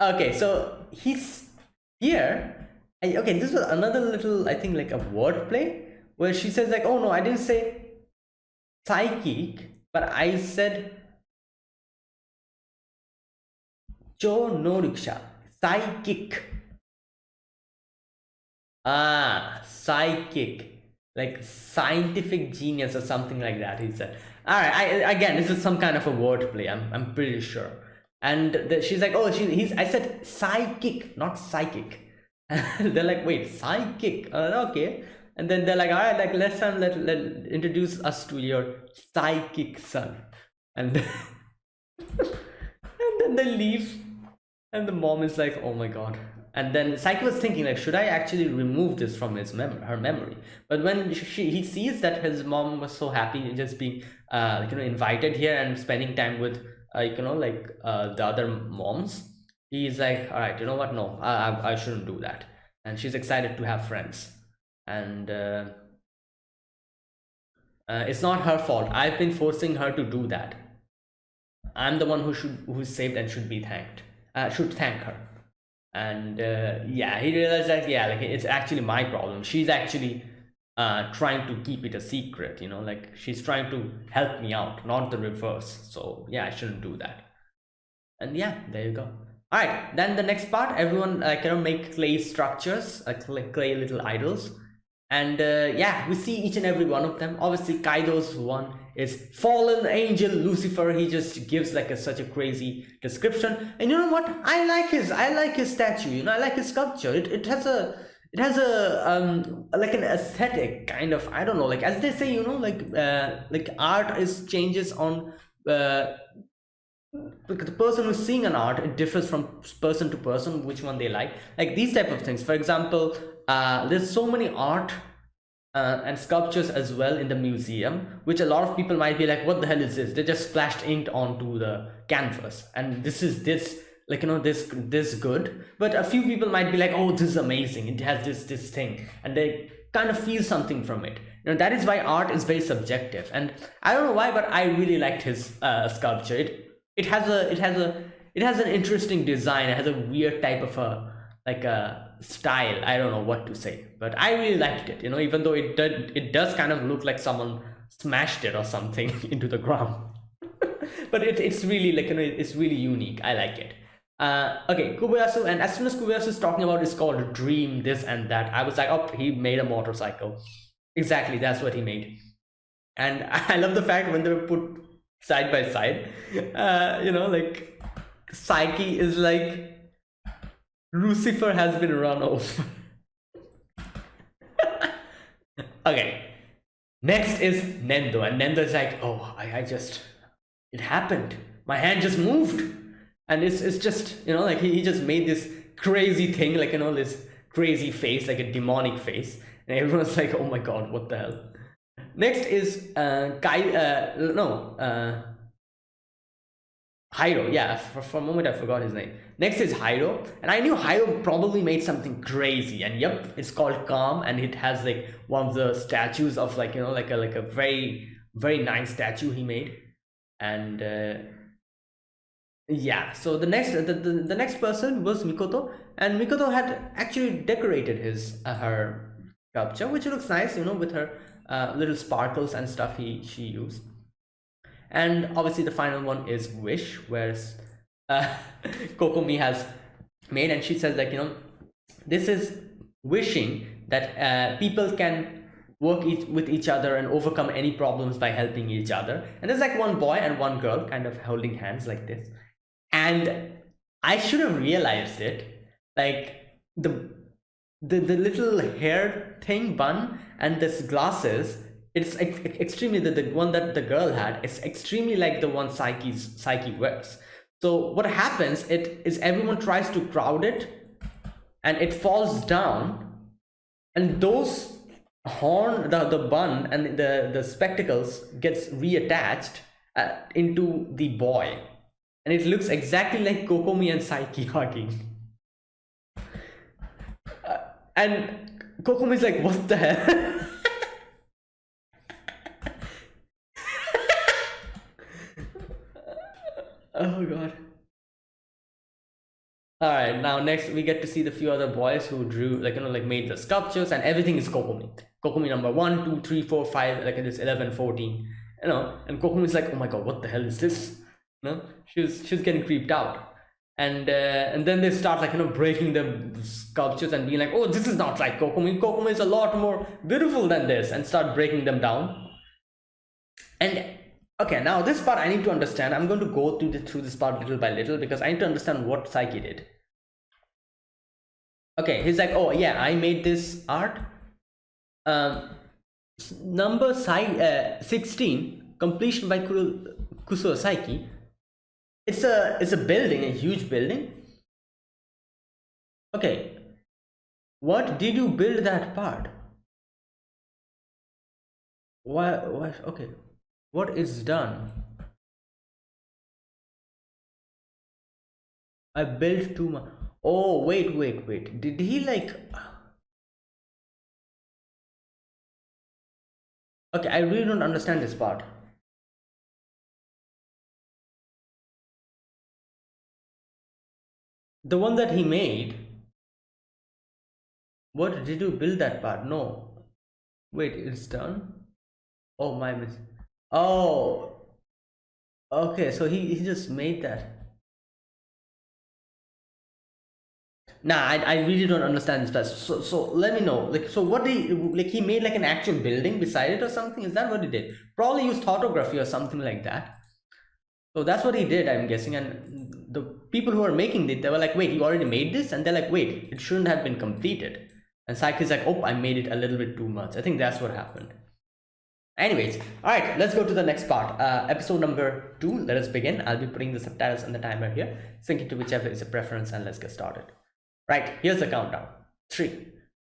okay, so he's here. Okay, this was another little, I think, like a wordplay where she says like, oh no, I didn't say psychic, but I said Jo no riksha, psychic. Psychic, like scientific genius or something like that. He said. All right, again, this is some kind of a wordplay. I'm pretty sure. And she's like, oh, I said psychic, not psychic. And they're like, wait, psychic? Okay. And then they're like, all right, like let introduce us to your psychic son. And and then they leave, and the mom is like, oh my god. And then Saiki was thinking like, should I actually remove this from her memory? But when he sees that his mom was so happy just being invited here and spending time with the other moms, he's like, all right, you know what, no, I shouldn't do that. And she's excited to have friends. And it's not her fault. I've been forcing her to do that. I'm the one who's saved and should be thanked. Should thank her. And yeah, he realized that, yeah, like it's actually my problem. She's actually trying to keep it a secret, like she's trying to help me out, not the reverse. So yeah, I shouldn't do that. And yeah, there you go. All right, then the next part, everyone make clay structures, clay little idols. And yeah, we see each and every one of them. Obviously, Kaido's one is fallen angel Lucifer. He just gives like such a crazy description. And you know what? I like his statue. I like his sculpture. It has a like an aesthetic kind of. I don't know. Like as they say, like art changes on. Because the person who's seeing an art, it differs from person to person which one they like these type of things. For example, there's so many art and sculptures as well in the museum, which a lot of people might be like, what the hell is this? They just splashed ink onto the canvas, and this this good. But a few people might be like, oh, this is amazing, it has this thing, and they kind of feel something from it. That is why art is very subjective. And I don't know why, but I really liked his sculpture. It has an interesting design. It has a weird type of a style. I don't know what to say, but I really liked it. Even though it does kind of look like someone smashed it or something into the ground. But it's really it's really unique. I like it. Okay, Kuboyasu, and as soon as Kuboyasu is talking about it's called Dream, this and that, I was like, oh, he made a motorcycle. Exactly, that's what he made. And I love the fact when they were put side by side, like Saiki is like, Lucifer has been run over. Okay, next is Nendo, and Nendo is like, oh, it happened, my hand just moved. And it's just like he just made this crazy thing, like this crazy face, like a demonic face, and everyone's like, oh my god, what the hell. Next is Hyro. Yeah, for a moment I forgot his name. Next is Hyro, and I knew Hyro probably made something crazy. And yep, it's called Calm, and it has like one of the statues of like a very very nice statue he made. And Yeah, so the next person was Mikoto, and Mikoto had actually decorated his her sculpture, which looks nice, with her little sparkles and stuff she used. And obviously, the final one is Wish, whereas uh, Kokomi has made, and she says, like, this is wishing that people can work with each other and overcome any problems by helping each other. And there's like one boy and one girl kind of holding hands like this. And I should have realized it, like the little hair thing bun and this glasses, it's extremely the one that the girl had, it's extremely like the one Saiki wears. So what happens, it is everyone tries to crowd it and it falls down, and those the bun and the spectacles gets reattached into the boy, and it looks exactly like Kokomi and Saiki hugging. And Kokomi's like, what the hell? Oh god. All right, now next we get to see the few other boys who drew, like, like made the sculptures, and everything is Kokomi. Kokomi number 1, 2, 3, 4, 5, like it is 11, 14, and Kokomi is like, oh my god, what the hell is this? She's getting creeped out, and then they start, like, breaking the sculptures and being like, oh, this is not like Kokomi. Kokomi is a lot more beautiful than this, and start breaking them down. And okay, now this part I need to understand. I'm going to go through this part little by little because I need to understand what Saiki did. Okay, he's like, oh yeah, I made this art. Number 16, completion by Kusuo Saiki. It's a building, a huge building. Okay, what did you build that part? Why? Okay, what is done? I built too much. Oh, wait. Did he like? Okay, I really don't understand this part. The one that he made. What did you build that part? No. Wait, it's done? Oh, my miss. Oh, okay, so he just made that. Nah, I really don't understand this part. So let me know. Like, so what did he, like, he made like an actual building beside it or something? Is that what he did? Probably used photography or something like that. So that's what he did, I'm guessing. And the people who are making it, they were like, wait, you already made this? And they're like, wait, it shouldn't have been completed. And Saiki's like, oh, I made it a little bit too much. I think that's what happened. Anyways, all right, let's go to the next part. Episode number 2, let us begin. I'll be putting the subtitles and the timer here. Sync it to whichever is your preference, and let's get started. Right, here's the countdown. 3,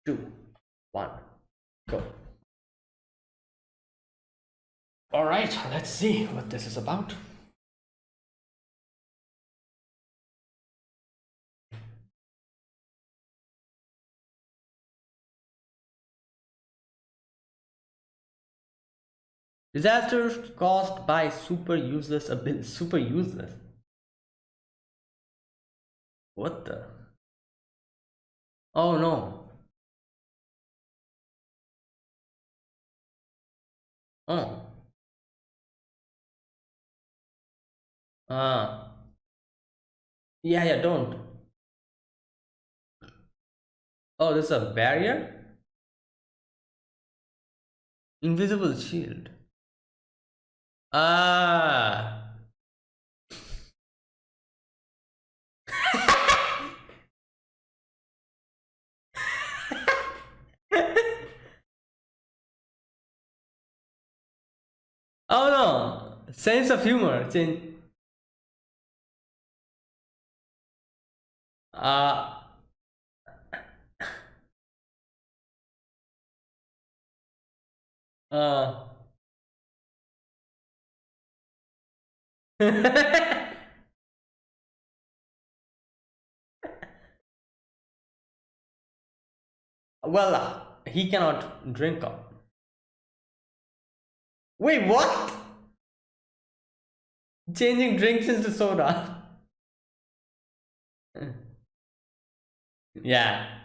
2, 1, go. All right, let's see what this is about. Disasters caused by super useless ability. Super useless. What the? Oh no. Oh. Yeah, don't. Oh, there's a barrier? Invisible shield. Ah. Oh no. Sense of humor. Change. Uh. Uh. Well, he cannot drink up. Wait, what? Changing drinks into soda. Yeah.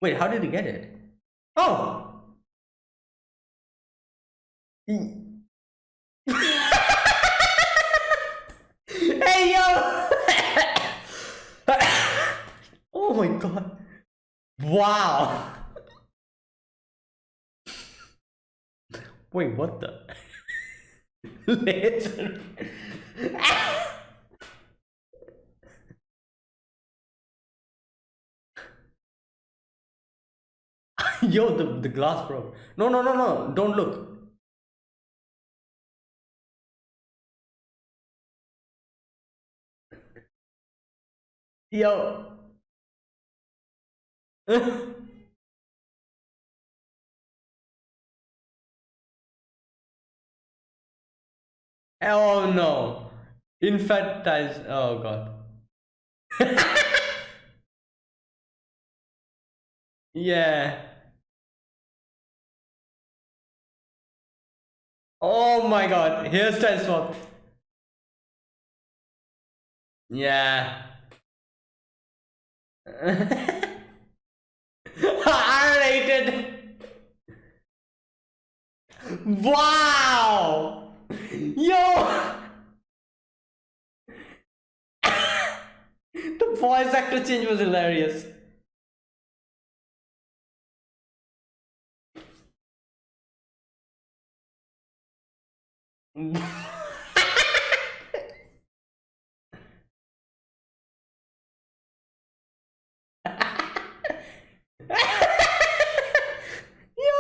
Wait, how did he get it? Oh! He- Hey, yo! Oh my god. Wow. Wait, what the? Laser. Yo, the glass broke. No, no, no, no. Don't look. Yo. Oh no. Infantile. Oh god. Yeah. Oh my god. Hairstyle swap. Yeah. R-rated. Wow. Yo. The voice actor change was hilarious. Yo.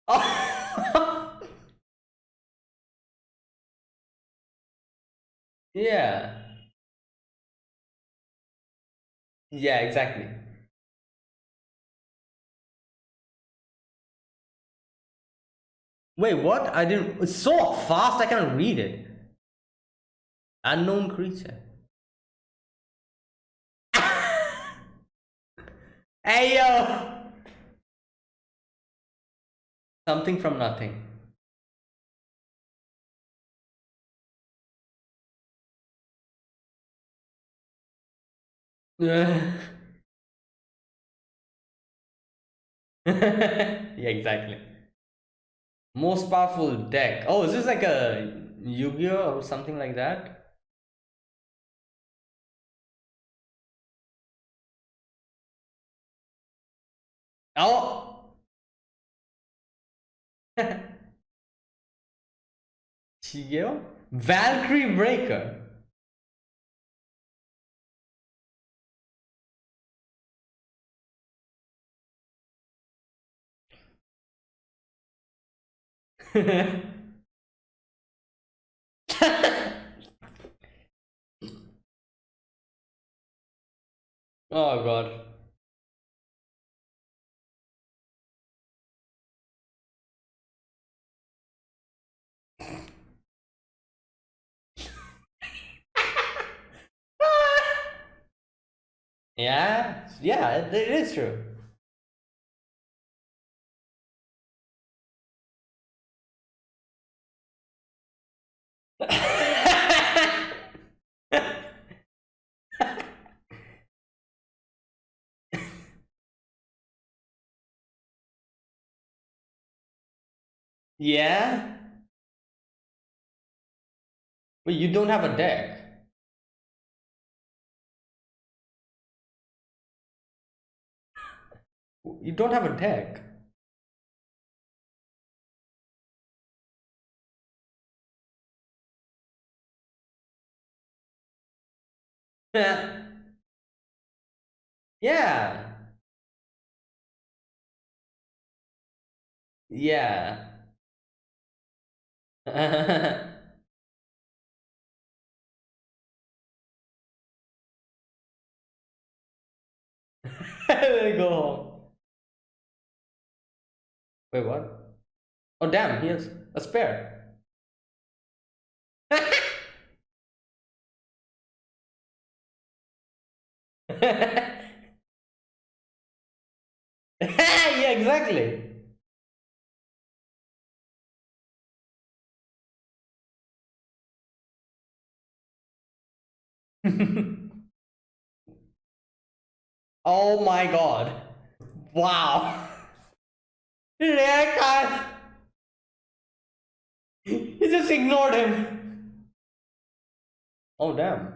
Oh. Yeah. Yeah, exactly. Wait, what? I didn't. It's so fast, I can't read it. Unknown creature. Hey yo! Something from nothing. Yeah, exactly. Most powerful deck. Oh, is this like a Yu-Gi-Oh or something like that? Oh! Shigeo? Valkyrie Breaker. Oh god. Yeah, yeah, it is true. Yeah? But you don't have a deck. You don't have a deck. Yeah. Yeah. Let me go home. Wait, what? Oh, damn, he has a spare. Yeah, exactly. Oh my god. Wow. React. He just ignored him. Oh damn.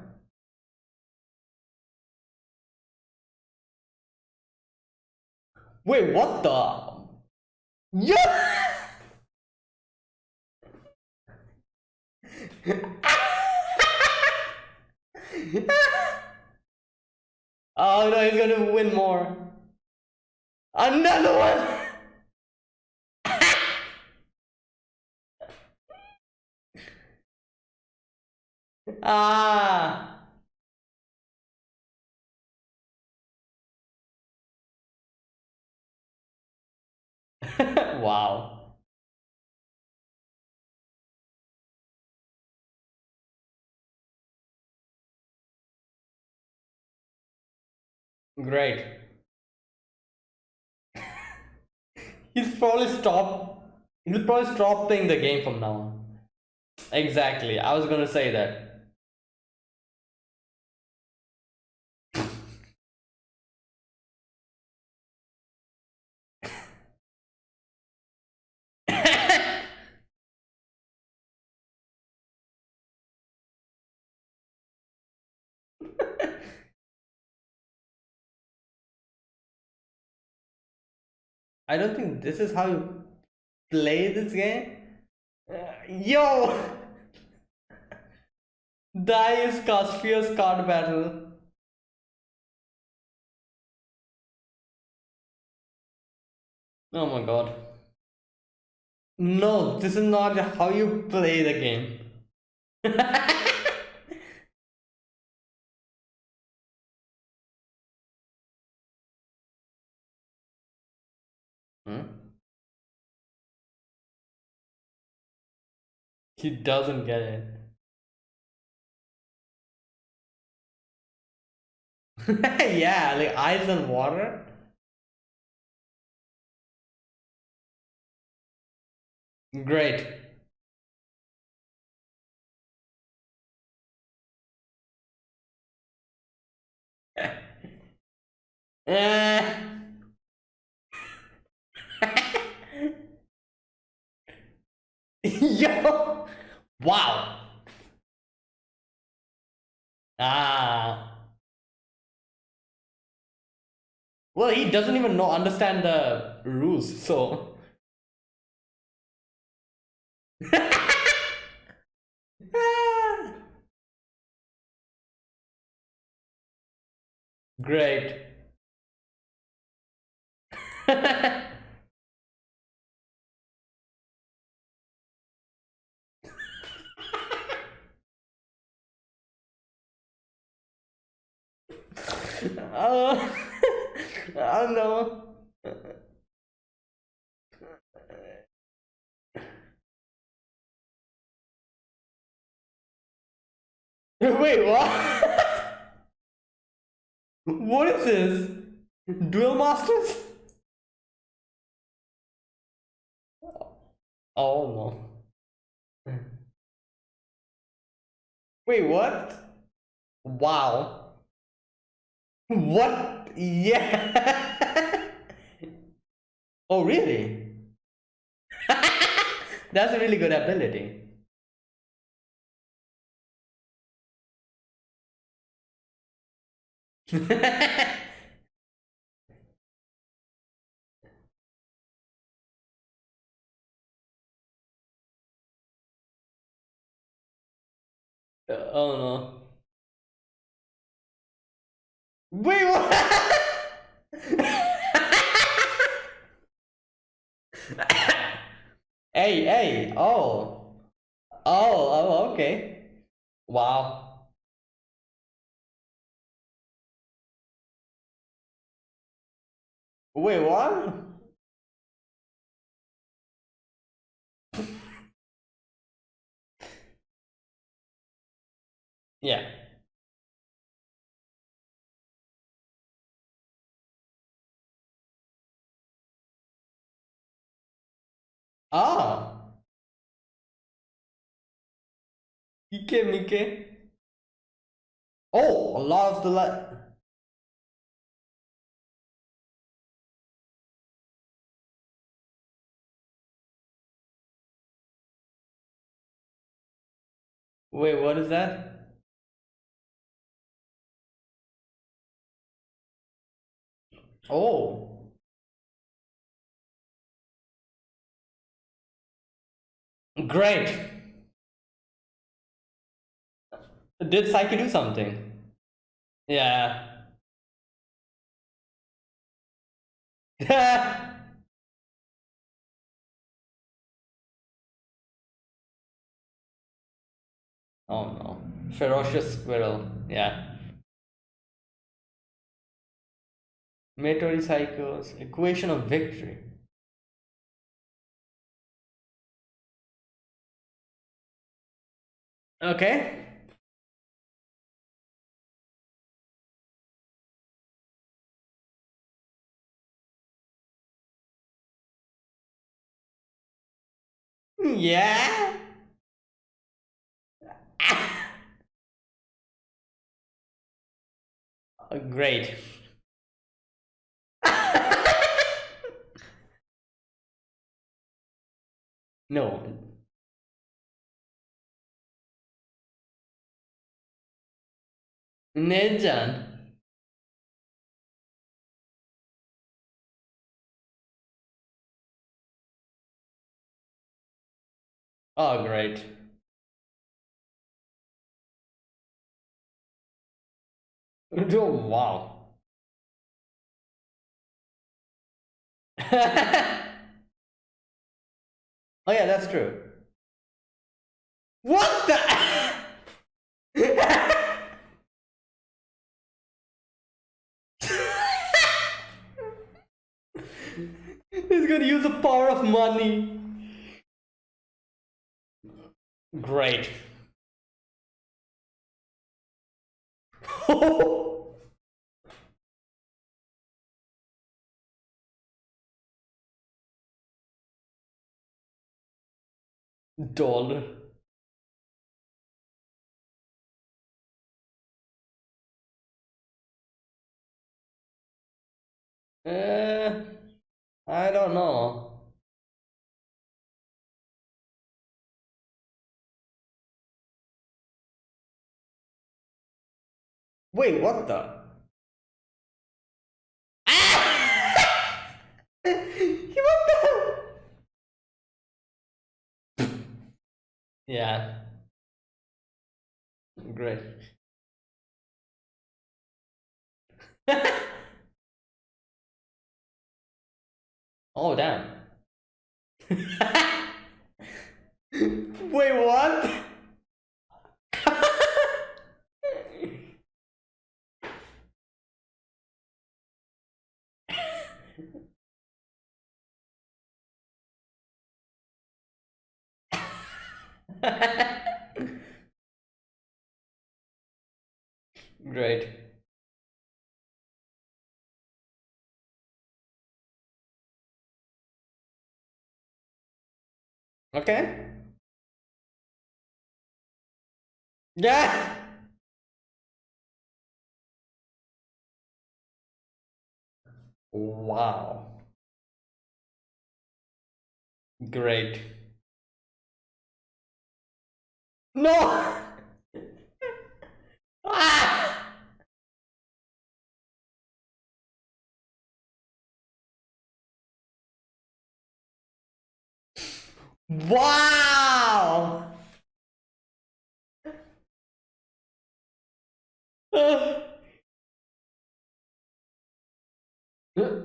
Wait, what the? Yeah. Oh no, he's gonna win more. Another one. Ah. Wow. Great. He's probably stop. He'll probably stop playing the game from now on. Exactly. I was gonna say that. I don't think this is how you play this game. Yo! Dice Caspia's card battle. Oh my god. No, this is not how you play the game. Hmm? He doesn't get it. Yeah, like ice and water. Great. Eh. Yo! Wow! Ah. Well, he doesn't even know understand the rules, so. Great. Oh, oh no. Wait, what? What is this? Duel Masters? Oh no. Wait, what? Wow. What? Yeah. Oh, really? That's a really good ability. Oh no. Wait, what? Hey, hey. Oh. Oh, okay. Wow. Wait, what? Yeah. Ah. Mike. Oh, a lot of the wait, what is that? Oh, great. Did Saiki do something? Yeah. Oh no. Ferocious squirrel. Yeah. Meteor cycles. Equation of victory. Okay. Yeah. Great. No. Nejan. Oh, great. Oh, wow. Oh, yeah, that's true. What the? He's gonna use the power of money. Great. Dollar. Uh, I don't know. Wait, what the? Ah! What the? Yeah, great. Oh, damn. Wait, what? Great. Okay. Yeah. Wow. Great. No. Ah! Wow.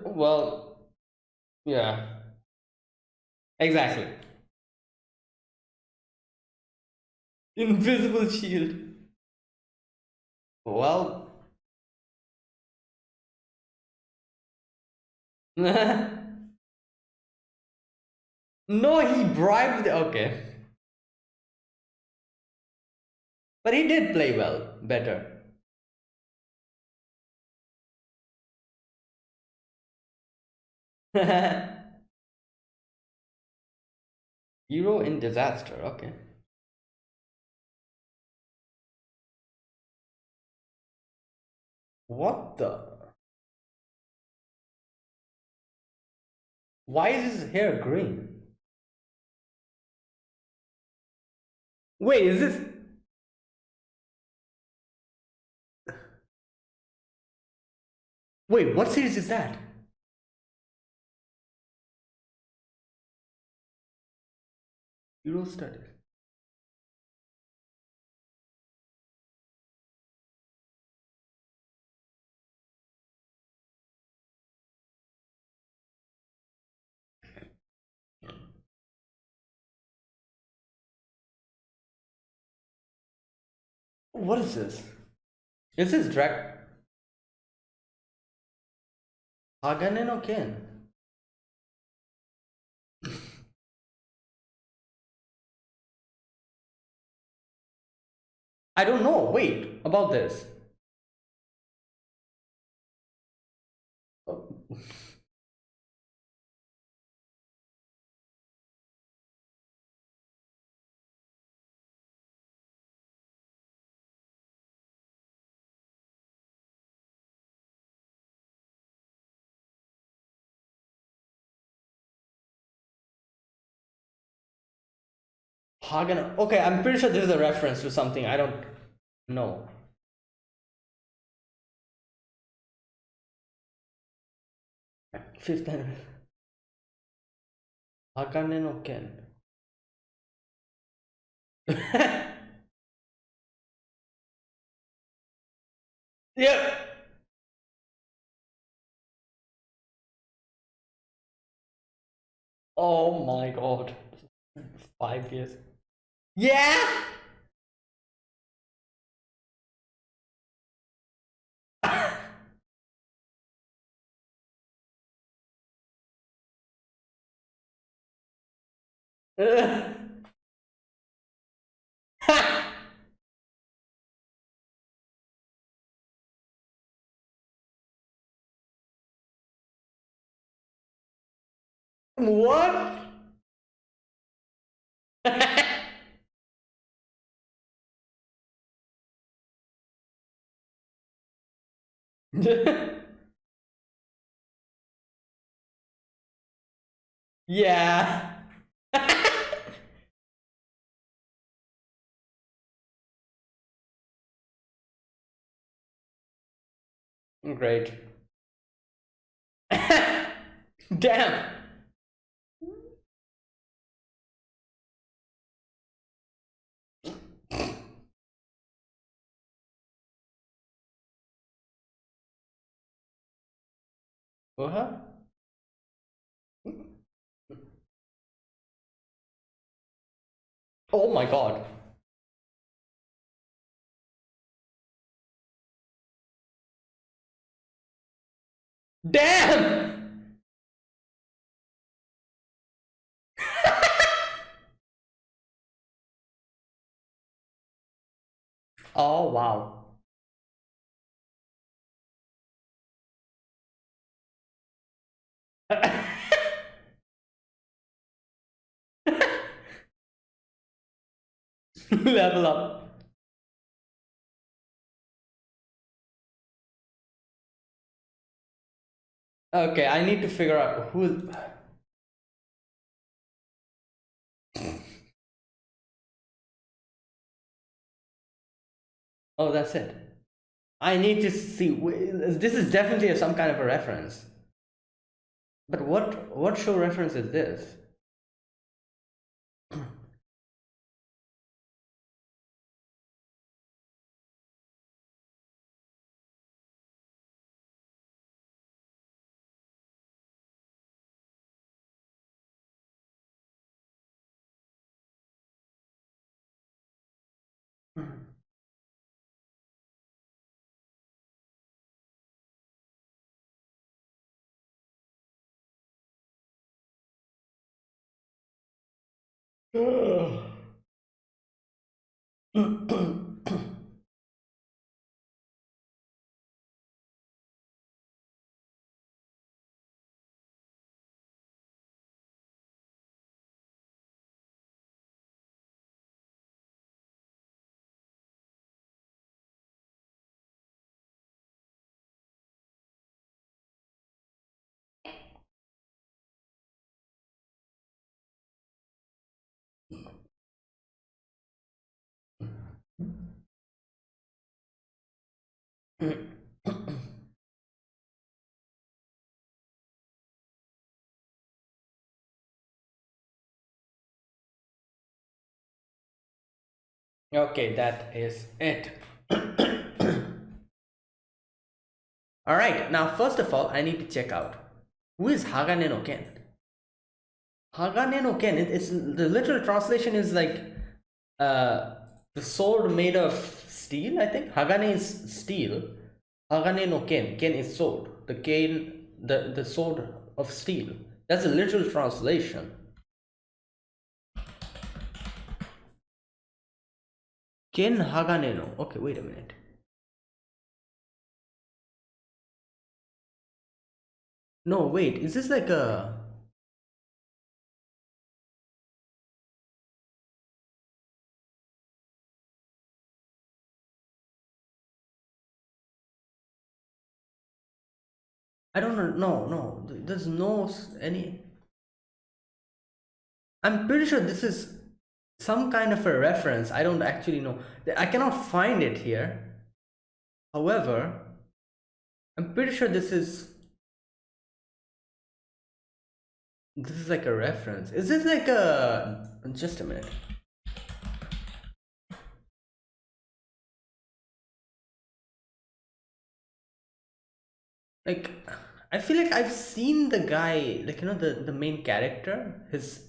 Well, yeah. Exactly. Invisible shield. Well. No, he bribed. Okay. But he did play well. Better. Hero in disaster. Okay. What the? Why is his hair green? Wait, is this? Wait, what series is that? Euro Studies. What is this? Is this drag Hagane no Ken? I don't know. Wait about this. Hagane. Okay, I'm pretty sure this is a reference to something. I don't know. Fifth anime. Hagane no Ken. Yep. Oh my god. 5 years. Yeah. What? Yeah. Great. Damn. Uh-huh. Oh my god. Damn. Oh wow. Level up. Okay, I need to figure out who. Oh, that's it. I need to see. This is definitely some kind of a reference. But what show reference is this? Okay, that is it. All right, now first of all, I need to check out who is Hagane no Ken. Hagane no Ken. It's the literal translation is like uh, the sword made of steel. I think Hagane is steel. Hagane no Ken. Ken is sword. The Ken, the sword of steel. That's a literal translation. Ken Hagane no. Okay, wait a minute. No, wait. Is this like a? I don't know. No, no. There's no any. I'm pretty sure this is some kind of a reference. I don't actually know. I cannot find it here. However, I'm pretty sure this is like a reference. Is this like a just a minute. Like I feel like I've seen the guy, like the main character, his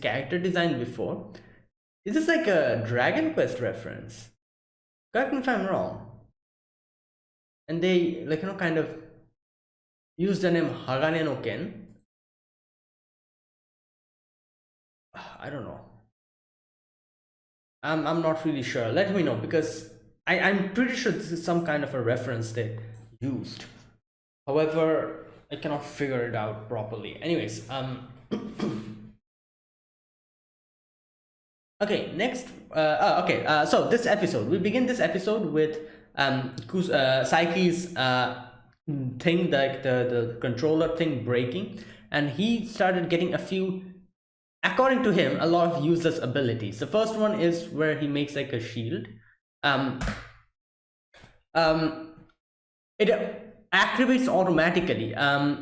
character design before. Is this like a Dragon Quest reference? Correct me if I'm wrong. And they like kind of use the name Hagane no Ken. I don't know. I'm not really sure. Let me know because I'm pretty sure this is some kind of a reference they used. However, I cannot figure it out properly. Anyways, okay, next. Okay, so this episode, we begin this episode with Saiki's thing, like the controller thing breaking, and he started getting a few, according to him, a lot of useless abilities. The first one is where he makes like a shield. Um, it activates automatically.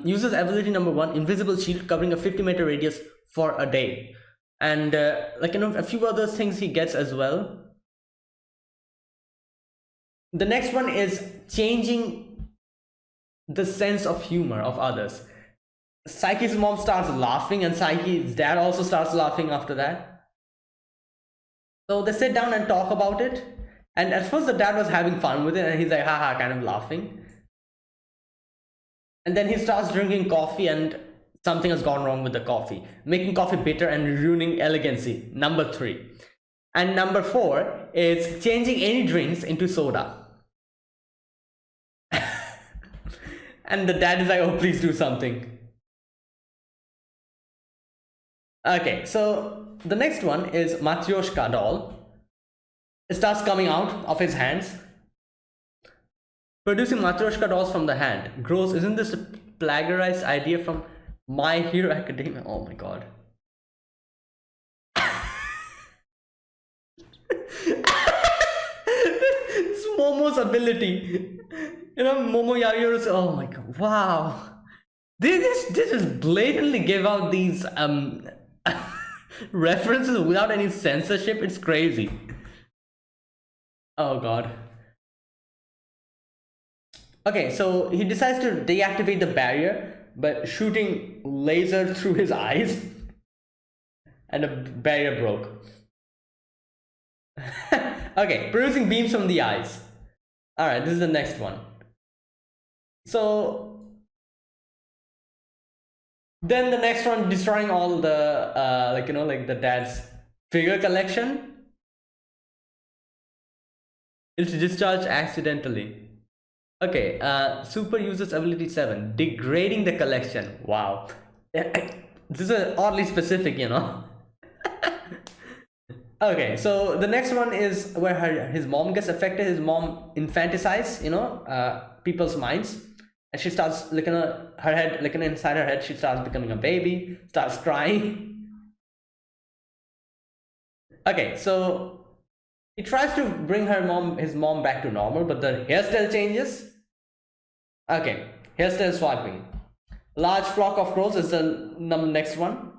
Uses ability number 1, invisible shield covering a 50-meter radius for a day. And like a few other things he gets as well. The next one is changing the sense of humor of others. Saiki's mom starts laughing and Saiki's dad also starts laughing after that. So they sit down and talk about it. And at first the dad was having fun with it and he's like haha, kind of laughing. And then he starts drinking coffee and something has gone wrong with the coffee, making coffee bitter and ruining elegancy. Number 3. And number 4 is changing any drinks into soda. And the dad is like, oh, please do something. Okay, so the next one is Matryoshka doll. It starts coming out of his hands. Producing Matryoshka dolls from the hand. Gross, isn't this a plagiarized idea from My Hero Academia? Oh my god. It's Momo's ability. Momo Yaoyoro's. Oh my god. Wow. This just blatantly give out these references without any censorship. It's crazy. Oh god. Okay, so he decides to deactivate the barrier, but shooting laser through his eyes, and the barrier broke. Okay, producing beams from the eyes. All right, this is the next one. So then the next one, destroying all the like the dad's figure collection. It's discharged accidentally. Okay, super uses ability 7, degrading the collection. Wow. This is oddly specific, Okay, so the next one is where his mom gets affected. His mom infanticizes, people's minds. And she starts, her head, inside her head, she starts becoming a baby, starts crying. Okay, so He tries to bring his mom back to normal, but the hairstyle changes. Okay, hairstyle swapping. Large flock of crows is the next one.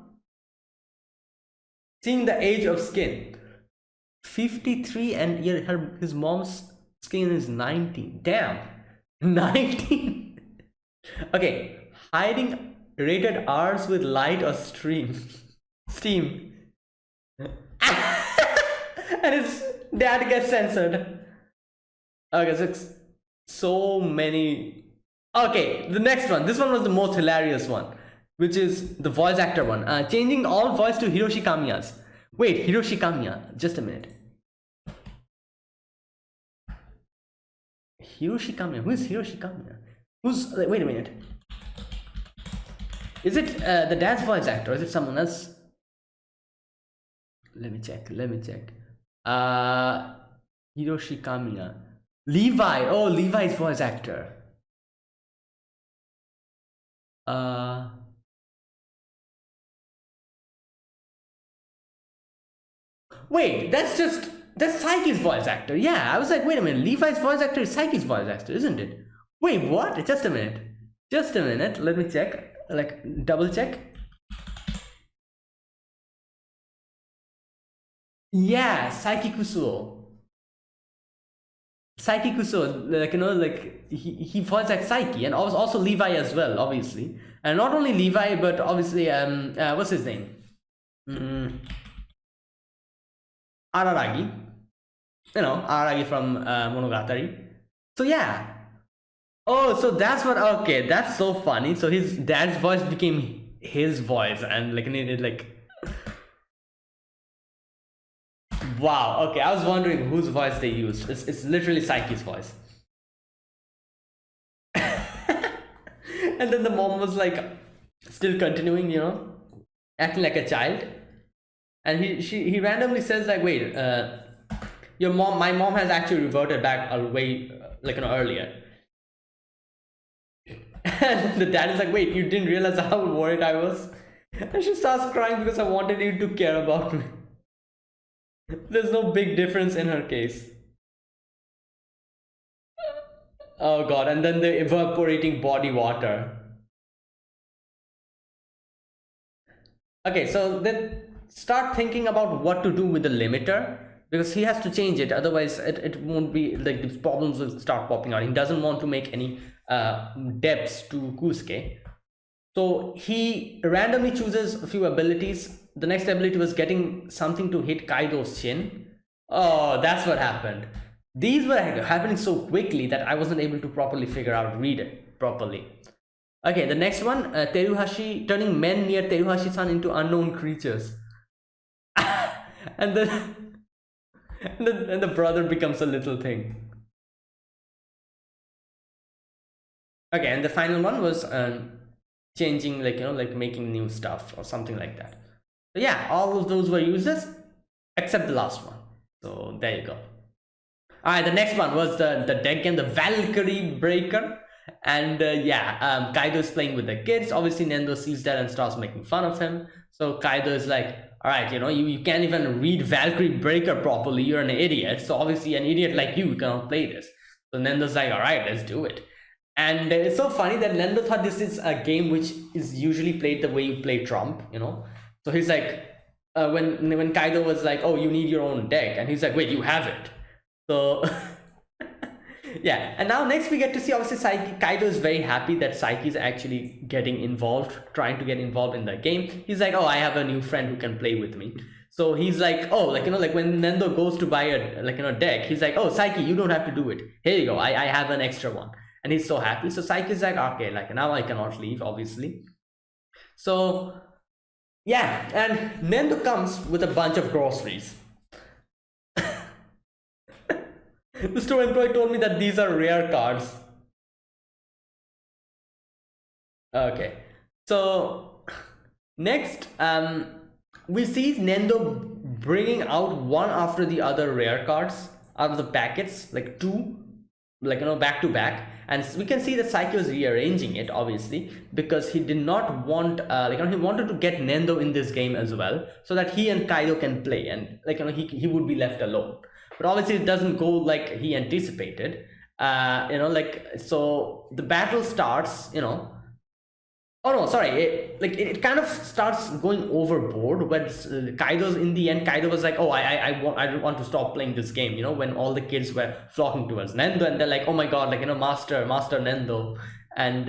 Seeing the age of skin. 53 and his mom's skin is 19. Damn. 19. Okay, hiding rated R's with light or steam. And his dad gets censored. Okay, so it's so many. Okay, the next one. This one was the most hilarious one, which is the voice actor one. Changing all voice to Hiroshi Kamiya's. Wait, Hiroshi Kamiya. Just a minute. Hiroshi Kamiya. Who is Hiroshi Kamiya? Wait a minute. Is it the dad's voice actor or is it someone else? Let me check. Hiroshi Kamiya. Levi. Oh, Levi's voice actor. Wait, that's Saiki's voice actor. Yeah, I was like, wait a minute, Levi's voice actor is Saiki's voice actor, isn't it? Wait, what? Just a minute. Let me check. Like, double check. Yeah, Saiki Kusuo. Like, like he voiced like Saiki, and also Levi as well, obviously. And not only Levi, but obviously, what's his name? Araragi. Araragi from Monogatari. So yeah. Oh, so that's what. Okay, that's so funny. So his dad's voice became his voice, and like wow. Okay, I was wondering whose voice they used. It's literally Saiki's voice. And then the mom was like, still continuing, acting like a child. And he randomly says like, wait, my mom has actually reverted back way earlier. And the dad is like, wait, you didn't realize how worried I was? And she starts crying because I wanted you to care about me. There's no big difference in her case. Oh god, and then the evaporating body water. Okay, so then start thinking about what to do with the limiter, because he has to change it, otherwise it won't be like, these problems will start popping out. He doesn't want to make any depths to Kusuke. So he randomly chooses a few abilities. The next ability was getting something to hit Kaido's chin. Oh, that's what happened. These were happening so quickly that I wasn't able to properly read it properly. Okay, the next one, Teruhashi, turning men near Teruhashi-san into unknown creatures. and then and the brother becomes a little thing. Okay, and the final one was changing, like making new stuff or something like that. So yeah, all of those were uses except the last one. So there you go. All right, the next one was the deck game, the Valkyrie Breaker. And Kaido is playing with the kids. Obviously Nendo sees that and starts making fun of him. So Kaido is like, all right, you can't even read Valkyrie Breaker properly, you're an idiot. So obviously an idiot like you cannot play this. So Nendo's like, all right, let's do it. And it's so funny that Nendo thought this is a game which is usually played the way you play Trump, So he's like, when Kaido was like, oh, you need your own deck, and he's like, wait, you have it. So yeah, and now next we get to see, obviously, Saiki. Kaido is very happy that Saiki is actually getting involved, trying to get involved in the game. He's like, oh, I have a new friend who can play with me. So he's like, oh, like when Nendo goes to buy a deck, he's like, oh, Saiki, you don't have to do it. Here you go, I have an extra one. And he's so happy. So Saiki is like, okay, now I cannot leave, obviously. So yeah, and Nendo comes with a bunch of groceries. The store employee told me that these are rare cards. Okay, so next we see Nendo bringing out one after the other rare cards out of the packets, like two, back to back. And we can see that Saiki was rearranging it, obviously, because he did not want, he wanted to get Nendo in this game as well, so that he and Kaido can play, and he would be left alone. but obviously it doesn't go like he anticipated. Like, so the battle starts, oh no, sorry. It kind of starts going overboard when Kaido's in the end. Kaido was like, "Oh, I don't want to stop playing this game." When all the kids were flocking towards Nendo, and they're like, "Oh my god, like Master Nendo." And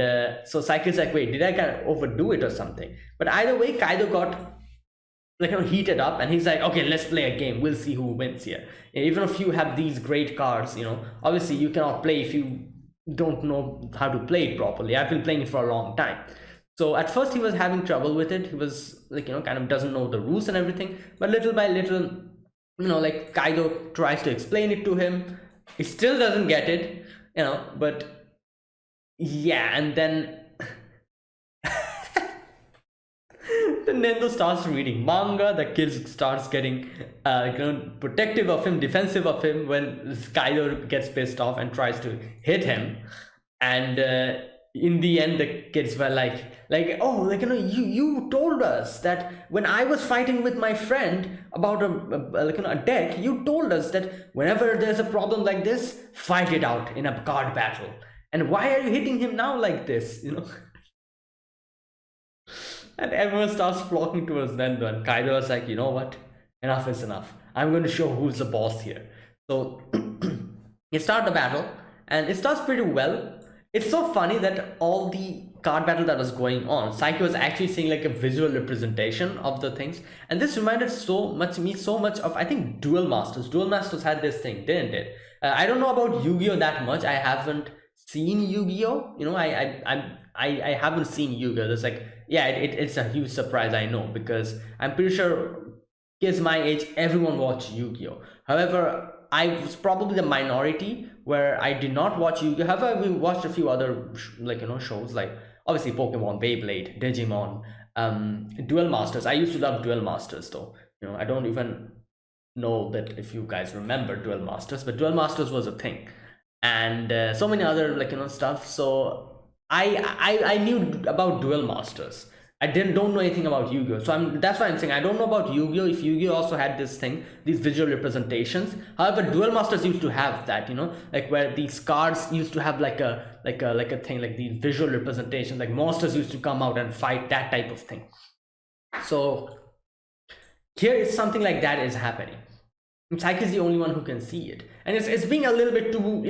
so Saiki's like, "Wait, did I kind of overdo it or something?" But either way, Kaido got like heated up, and he's like, "Okay, let's play a game. We'll see who wins here." Even if you have these great cards, obviously you cannot play if you don't know how to play it properly. I've been playing it for a long time. So at first he was having trouble with it. He was like, kind of doesn't know the rules and everything. But little by little, like Kaido tries to explain it to him. He still doesn't get it, but yeah, and then then Nendo starts reading manga. The kid starts getting protective of him, defensive of him when Kaido gets pissed off and tries to hit him. And in the end, the kids were like, "Oh, you told us that when I was fighting with my friend about a deck, you told us that whenever there's a problem like this, fight it out in a card battle. And why are you hitting him now like this?" And everyone starts flocking towards Nendo, and Kaido is like, "You know what? Enough is enough. I'm going to show who's the boss here." So you start the battle, and it starts pretty well. It's so funny that all the card battle that was going on, Saiki was actually seeing like a visual representation of the things, and this reminded me so much of, I think, Duel Masters. Duel Masters had this thing, didn't it? I don't know about Yu-Gi-Oh that much. I haven't seen Yu-Gi-Oh. I haven't seen Yu-Gi-Oh. There's like, yeah, it's a huge surprise, I know, because I'm pretty sure kids my age, everyone watched Yu-Gi-Oh. However, I was probably the minority where I did not watch Yu-Gi-Oh. However, we watched a few other shows, like obviously Pokemon, Beyblade, Digimon, Duel Masters. I used to love Duel Masters though. I don't even know that if you guys remember Duel Masters, but Duel Masters was a thing, and so many other stuff. So I knew about Duel Masters. I don't know anything about Yu-Gi-Oh. So that's why I'm saying I don't know about Yu-Gi-Oh. If Yu-Gi-Oh also had this thing, these visual representations. However, Duel Masters used to have that, like where these cards used to have like a thing, like these visual representations, like monsters used to come out and fight, that type of thing. So here is something like that is happening. Saiki is the only one who can see it, and it's being a little bit too,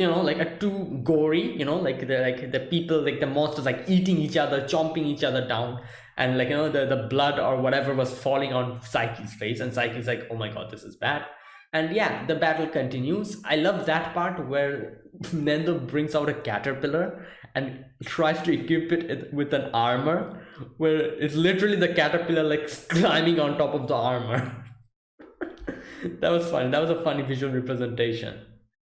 too gory, like the people, like the monsters, like eating each other, chomping each other down, and the blood or whatever was falling on Saiki's face, and Saiki's like, "Oh my god, this is bad." And yeah, the battle continues. I love that part where Nendo brings out a caterpillar and tries to equip it with an armor, where it's literally the caterpillar like climbing on top of the armor. That was funny. That was a funny visual representation,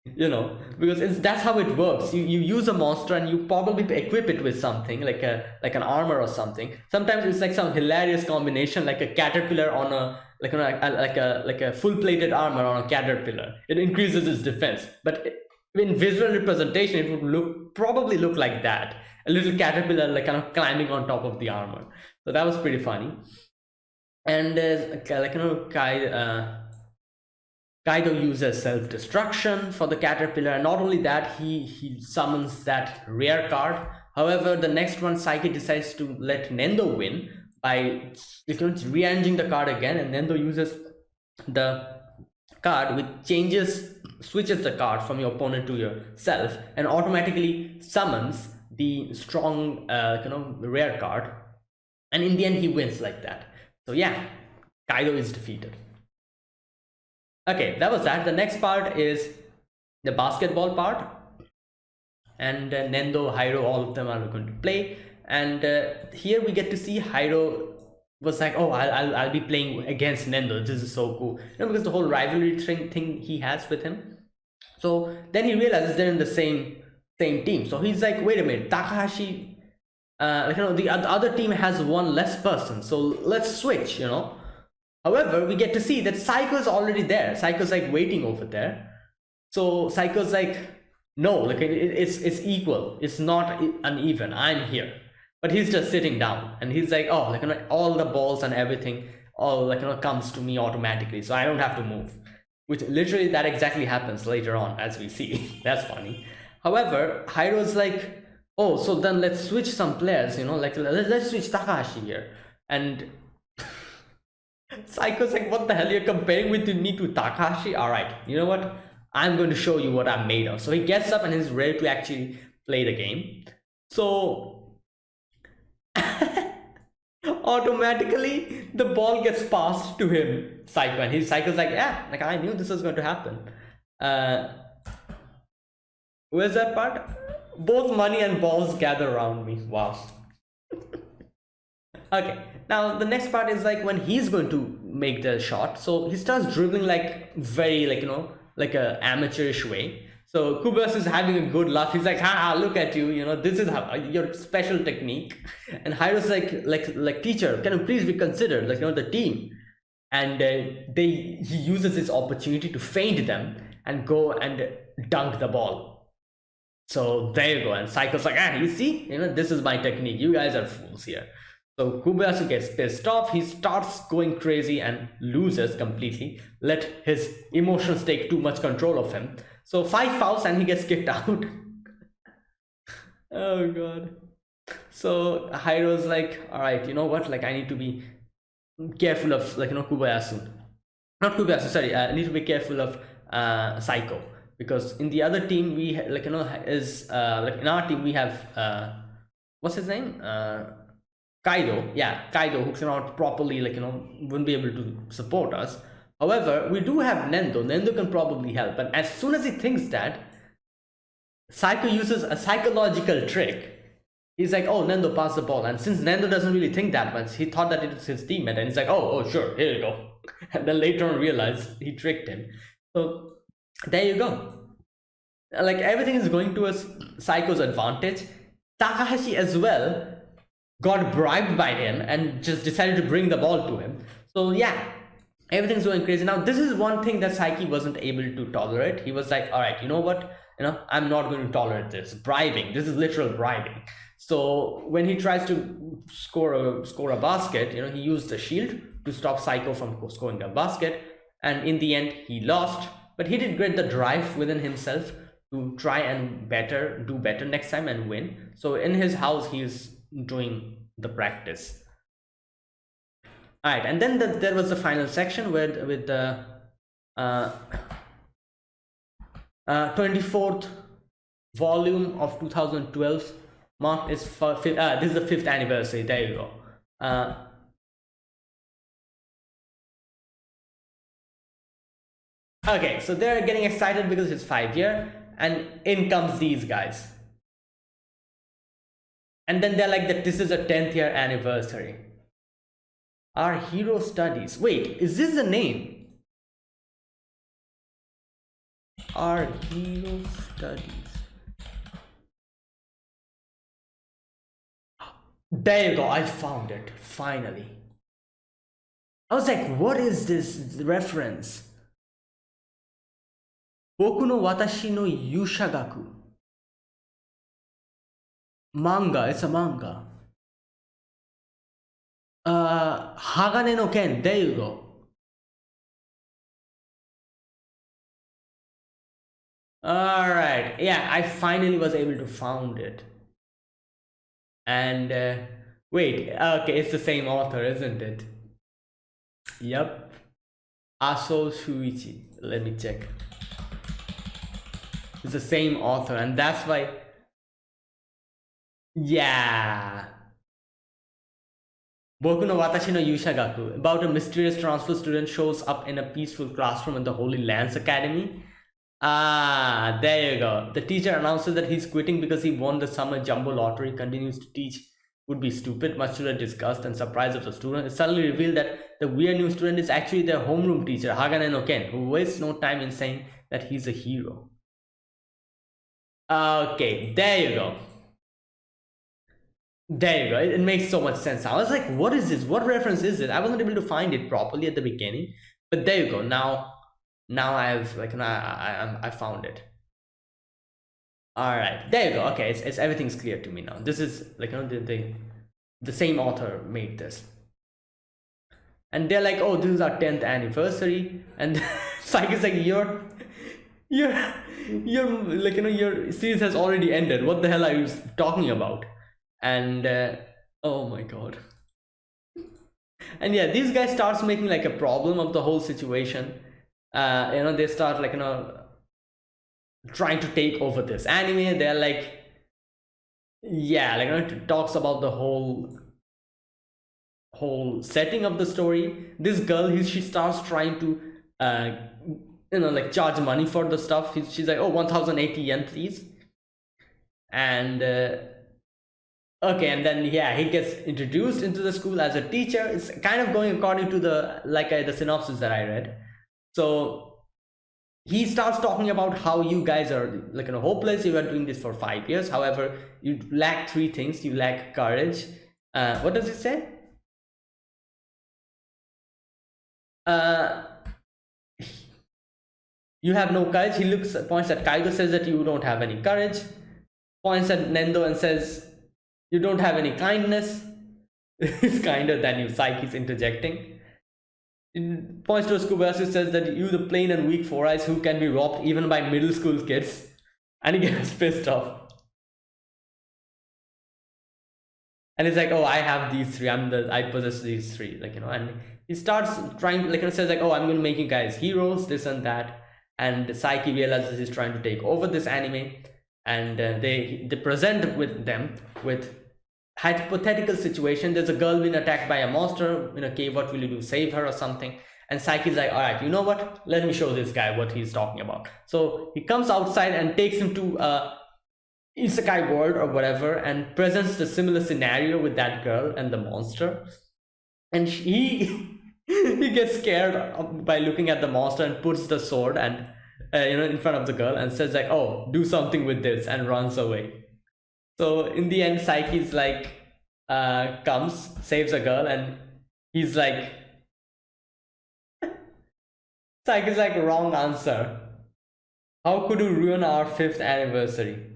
because that's how it works. You use a monster and you probably equip it with something like an armor or something. Sometimes it's like some hilarious combination, like a caterpillar on a full plated armor on a caterpillar. It increases its defense, but in visual representation, it would probably look like that, a little caterpillar like kind of climbing on top of the armor. So that was pretty funny. And Kaido uses self-destruction for the caterpillar, and not only that, he summons that rare card. However, the next one, Saiki decides to let Nendo win by re-arranging the card again, and Nendo uses the card which switches the card from your opponent to yourself, and automatically summons the strong rare card, and in the end he wins like that. So yeah, Kaido is defeated. Okay, that was that. The next part is the basketball part, and Nendo, Hiro, all of them are going to play. And here we get to see Hiro was like, "Oh, I'll be playing against Nendo. This is so cool," because the whole rivalry thing he has with him. So then he realizes they're in the same team. So he's like, "Wait a minute, Takahashi, the other team has one less person. So let's switch, However, we get to see that Saiko's already there. Saiko's like waiting over there. So Saiko's like, "No, like it's equal. It's not uneven. I'm here." But he's just sitting down, and he's like, "Oh, all the balls and everything, all comes to me automatically, so I don't have to move." which literally that exactly happens later on as we see. That's funny. However, Hiro's like, oh, so then let's switch some players, like let's switch Takahashi here. And Psycho's like, what the hell, you're comparing with me to Takahashi? All right, you know what, I'm going to show you what I'm made of. So he gets up and he's ready to actually play the game. So automatically the ball gets passed to him, Psycho, and Psycho's like, yeah, like I knew this was going to happen. Where's that part? Both money and balls gather around me. Wow. Okay, now the next part is like when he's going to make the shot. So he starts dribbling like very like a amateurish way. So Kubas is having a good laugh. He's like, ha, look at you, this is how, your special technique. And Hiro's like teacher, can you please reconsider the team? And he uses this opportunity to feint them and go and dunk the ball. So there you go. And Psycho's like, you see, this is my technique. You guys are fools here. So Kubayasu gets pissed off. He starts going crazy and loses completely. Let his emotions take too much control of him. So 5 fouls and he gets kicked out. Oh god. So Hiro's like, all right, you know what? Like I need to be careful of Kubayasu. Not Kubayasu, sorry. I need to be careful of Psycho, because in the other team we is like in our team we have what's his name? Kaido. Yeah, Kaido, who cannot properly wouldn't be able to support us. However, we do have Nendo. Nendo can probably help. And as soon as he thinks that, Psycho uses a psychological trick. He's like, oh, Nendo, pass the ball. And since Nendo doesn't really think that much, he thought that it was his teammate. And he's like, oh, sure, here you go. And then later on realized he tricked him. So there you go. Like everything is going to Psycho's advantage. Takahashi as well got bribed by him and just decided to bring the ball to him. So yeah, everything's going crazy. Now this is one thing that Saiki wasn't able to tolerate. He was like, all right, you know what, I'm not going to tolerate this bribing. This is literal bribing. So when he tries to score a basket, he used the shield to stop Psycho from scoring a basket, and in the end he lost. But he did get the drive within himself to try and do better next time and win. So in his house he's doing the practice. All right, and then there was the final section with the 24th volume of 2012 marked is this is the 5th anniversary. There you go. Okay, so they're getting excited because it's 5-year, and in comes these guys. And then they're like that this is a 10th year anniversary. Our hero studies. Wait, is this the name? Our hero studies. There you go, I found it, finally. I was like, what is this reference? Boku no watashi no yushagaku. Manga, it's a manga. Hagane no Ken, there you go. Alright, yeah, I finally was able to found it. And wait, okay, it's the same author, isn't it? Yep. Aso Shuichi. Let me check. It's the same author, and that's why. Yeah. Boku no Watashi no Yushagaku, about a mysterious transfer student shows up in a peaceful classroom in the Holy Lands Academy. Ah, there you go. The teacher announces that he's quitting because he won the summer jumbo lottery. Continues to teach would be stupid, much to the disgust and surprise of the student. It's suddenly revealed that the weird new student is actually their homeroom teacher, Hagane no Ken, who wastes no time in saying that he's a hero. Okay, there you go. There you go. It makes so much sense. I was like, what is this? What reference is it? I wasn't able to find it properly at the beginning, but there you go. Now I've I found it. All right, there you go. Okay, it's everything's clear to me now. This is the same author made this, and they're like, oh, this is our 10th anniversary, and Saiki's like, you're, you're like, your series has already ended. What the hell are you talking about? And oh my god. And yeah, these guys starts making like a problem of the whole situation. They start like, trying to take over this anime. They're like, yeah, like, it talks about the whole setting of the story. This girl, she starts trying to like charge money for the stuff. She's like, oh, 1080 yen please. And okay, and then yeah, he gets introduced into the school as a teacher. It's kind of going according to the synopsis that I read. So he starts talking about how you guys are like, hopeless. You are doing this for 5 years. However, you lack three things. You lack courage. What does it say? You have no courage. He points at Kaido, says that you don't have any courage. Points at Nendo and says you don't have any kindness. It's kinder than you. Saiki's interjecting. It points to Kobayashi, says that you, the plain and weak four eyes who can be robbed even by middle school kids. And he gets pissed off. And he's like, oh, I have these three. I possess these three. Like, and he starts trying, like, says like, oh, I'm going to make you guys heroes, this and that. And Saiki realizes he's trying to take over this anime. And they present with them with hypothetical situation. There's a girl being attacked by a monster in a cave. What will you do? Save her or something? And Saiki's like, all right, you know what? Let me show this guy what he's talking about. So he comes outside and takes him to isekai world or whatever, and presents the similar scenario with that girl and the monster. And he he gets scared by looking at the monster and puts the sword and in front of the girl and says like, oh, do something with this, and runs away. So in the end, Saiki's like comes, saves a girl, and he's like, Saiki's like, wrong answer. How could you ruin our 5th anniversary?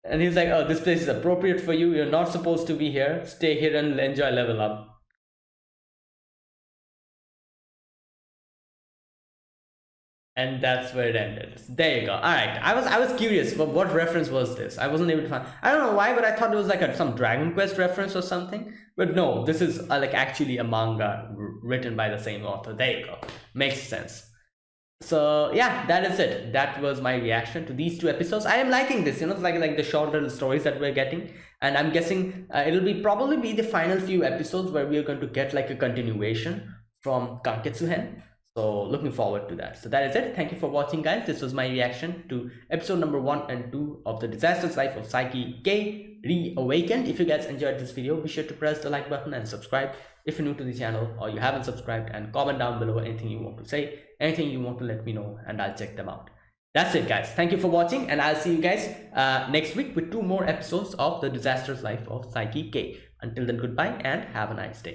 And he's like, oh, this place is appropriate for you. You're not supposed to be here. Stay here and enjoy level up. And that's where it ended. There you go. All right. I was curious, but what reference was this? I wasn't able to find. I don't know why, but I thought it was like some Dragon Quest reference or something. But no, this is like actually a manga written by the same author. There you go. Makes sense. So yeah, that is it. That was my reaction to these two episodes. I am liking this, it's like the short little stories that we're getting, and I'm guessing it'll probably be the final few episodes where we are going to get like a continuation from Kanketsuhen. So looking forward to that. So that is it. Thank you for watching, guys. This was my reaction to episode number 1 and 2 of the Disastrous Life of Saiki K Reawakened. If you guys enjoyed this video, be sure to press the like button and subscribe if you're new to the channel or you haven't subscribed, and comment down below anything you want to say, anything you want to let me know, and I'll check them out. That's it, guys. Thank you for watching, and I'll see you guys next week with 2 more episodes of the Disastrous Life of Saiki K. Until then, goodbye and have a nice day.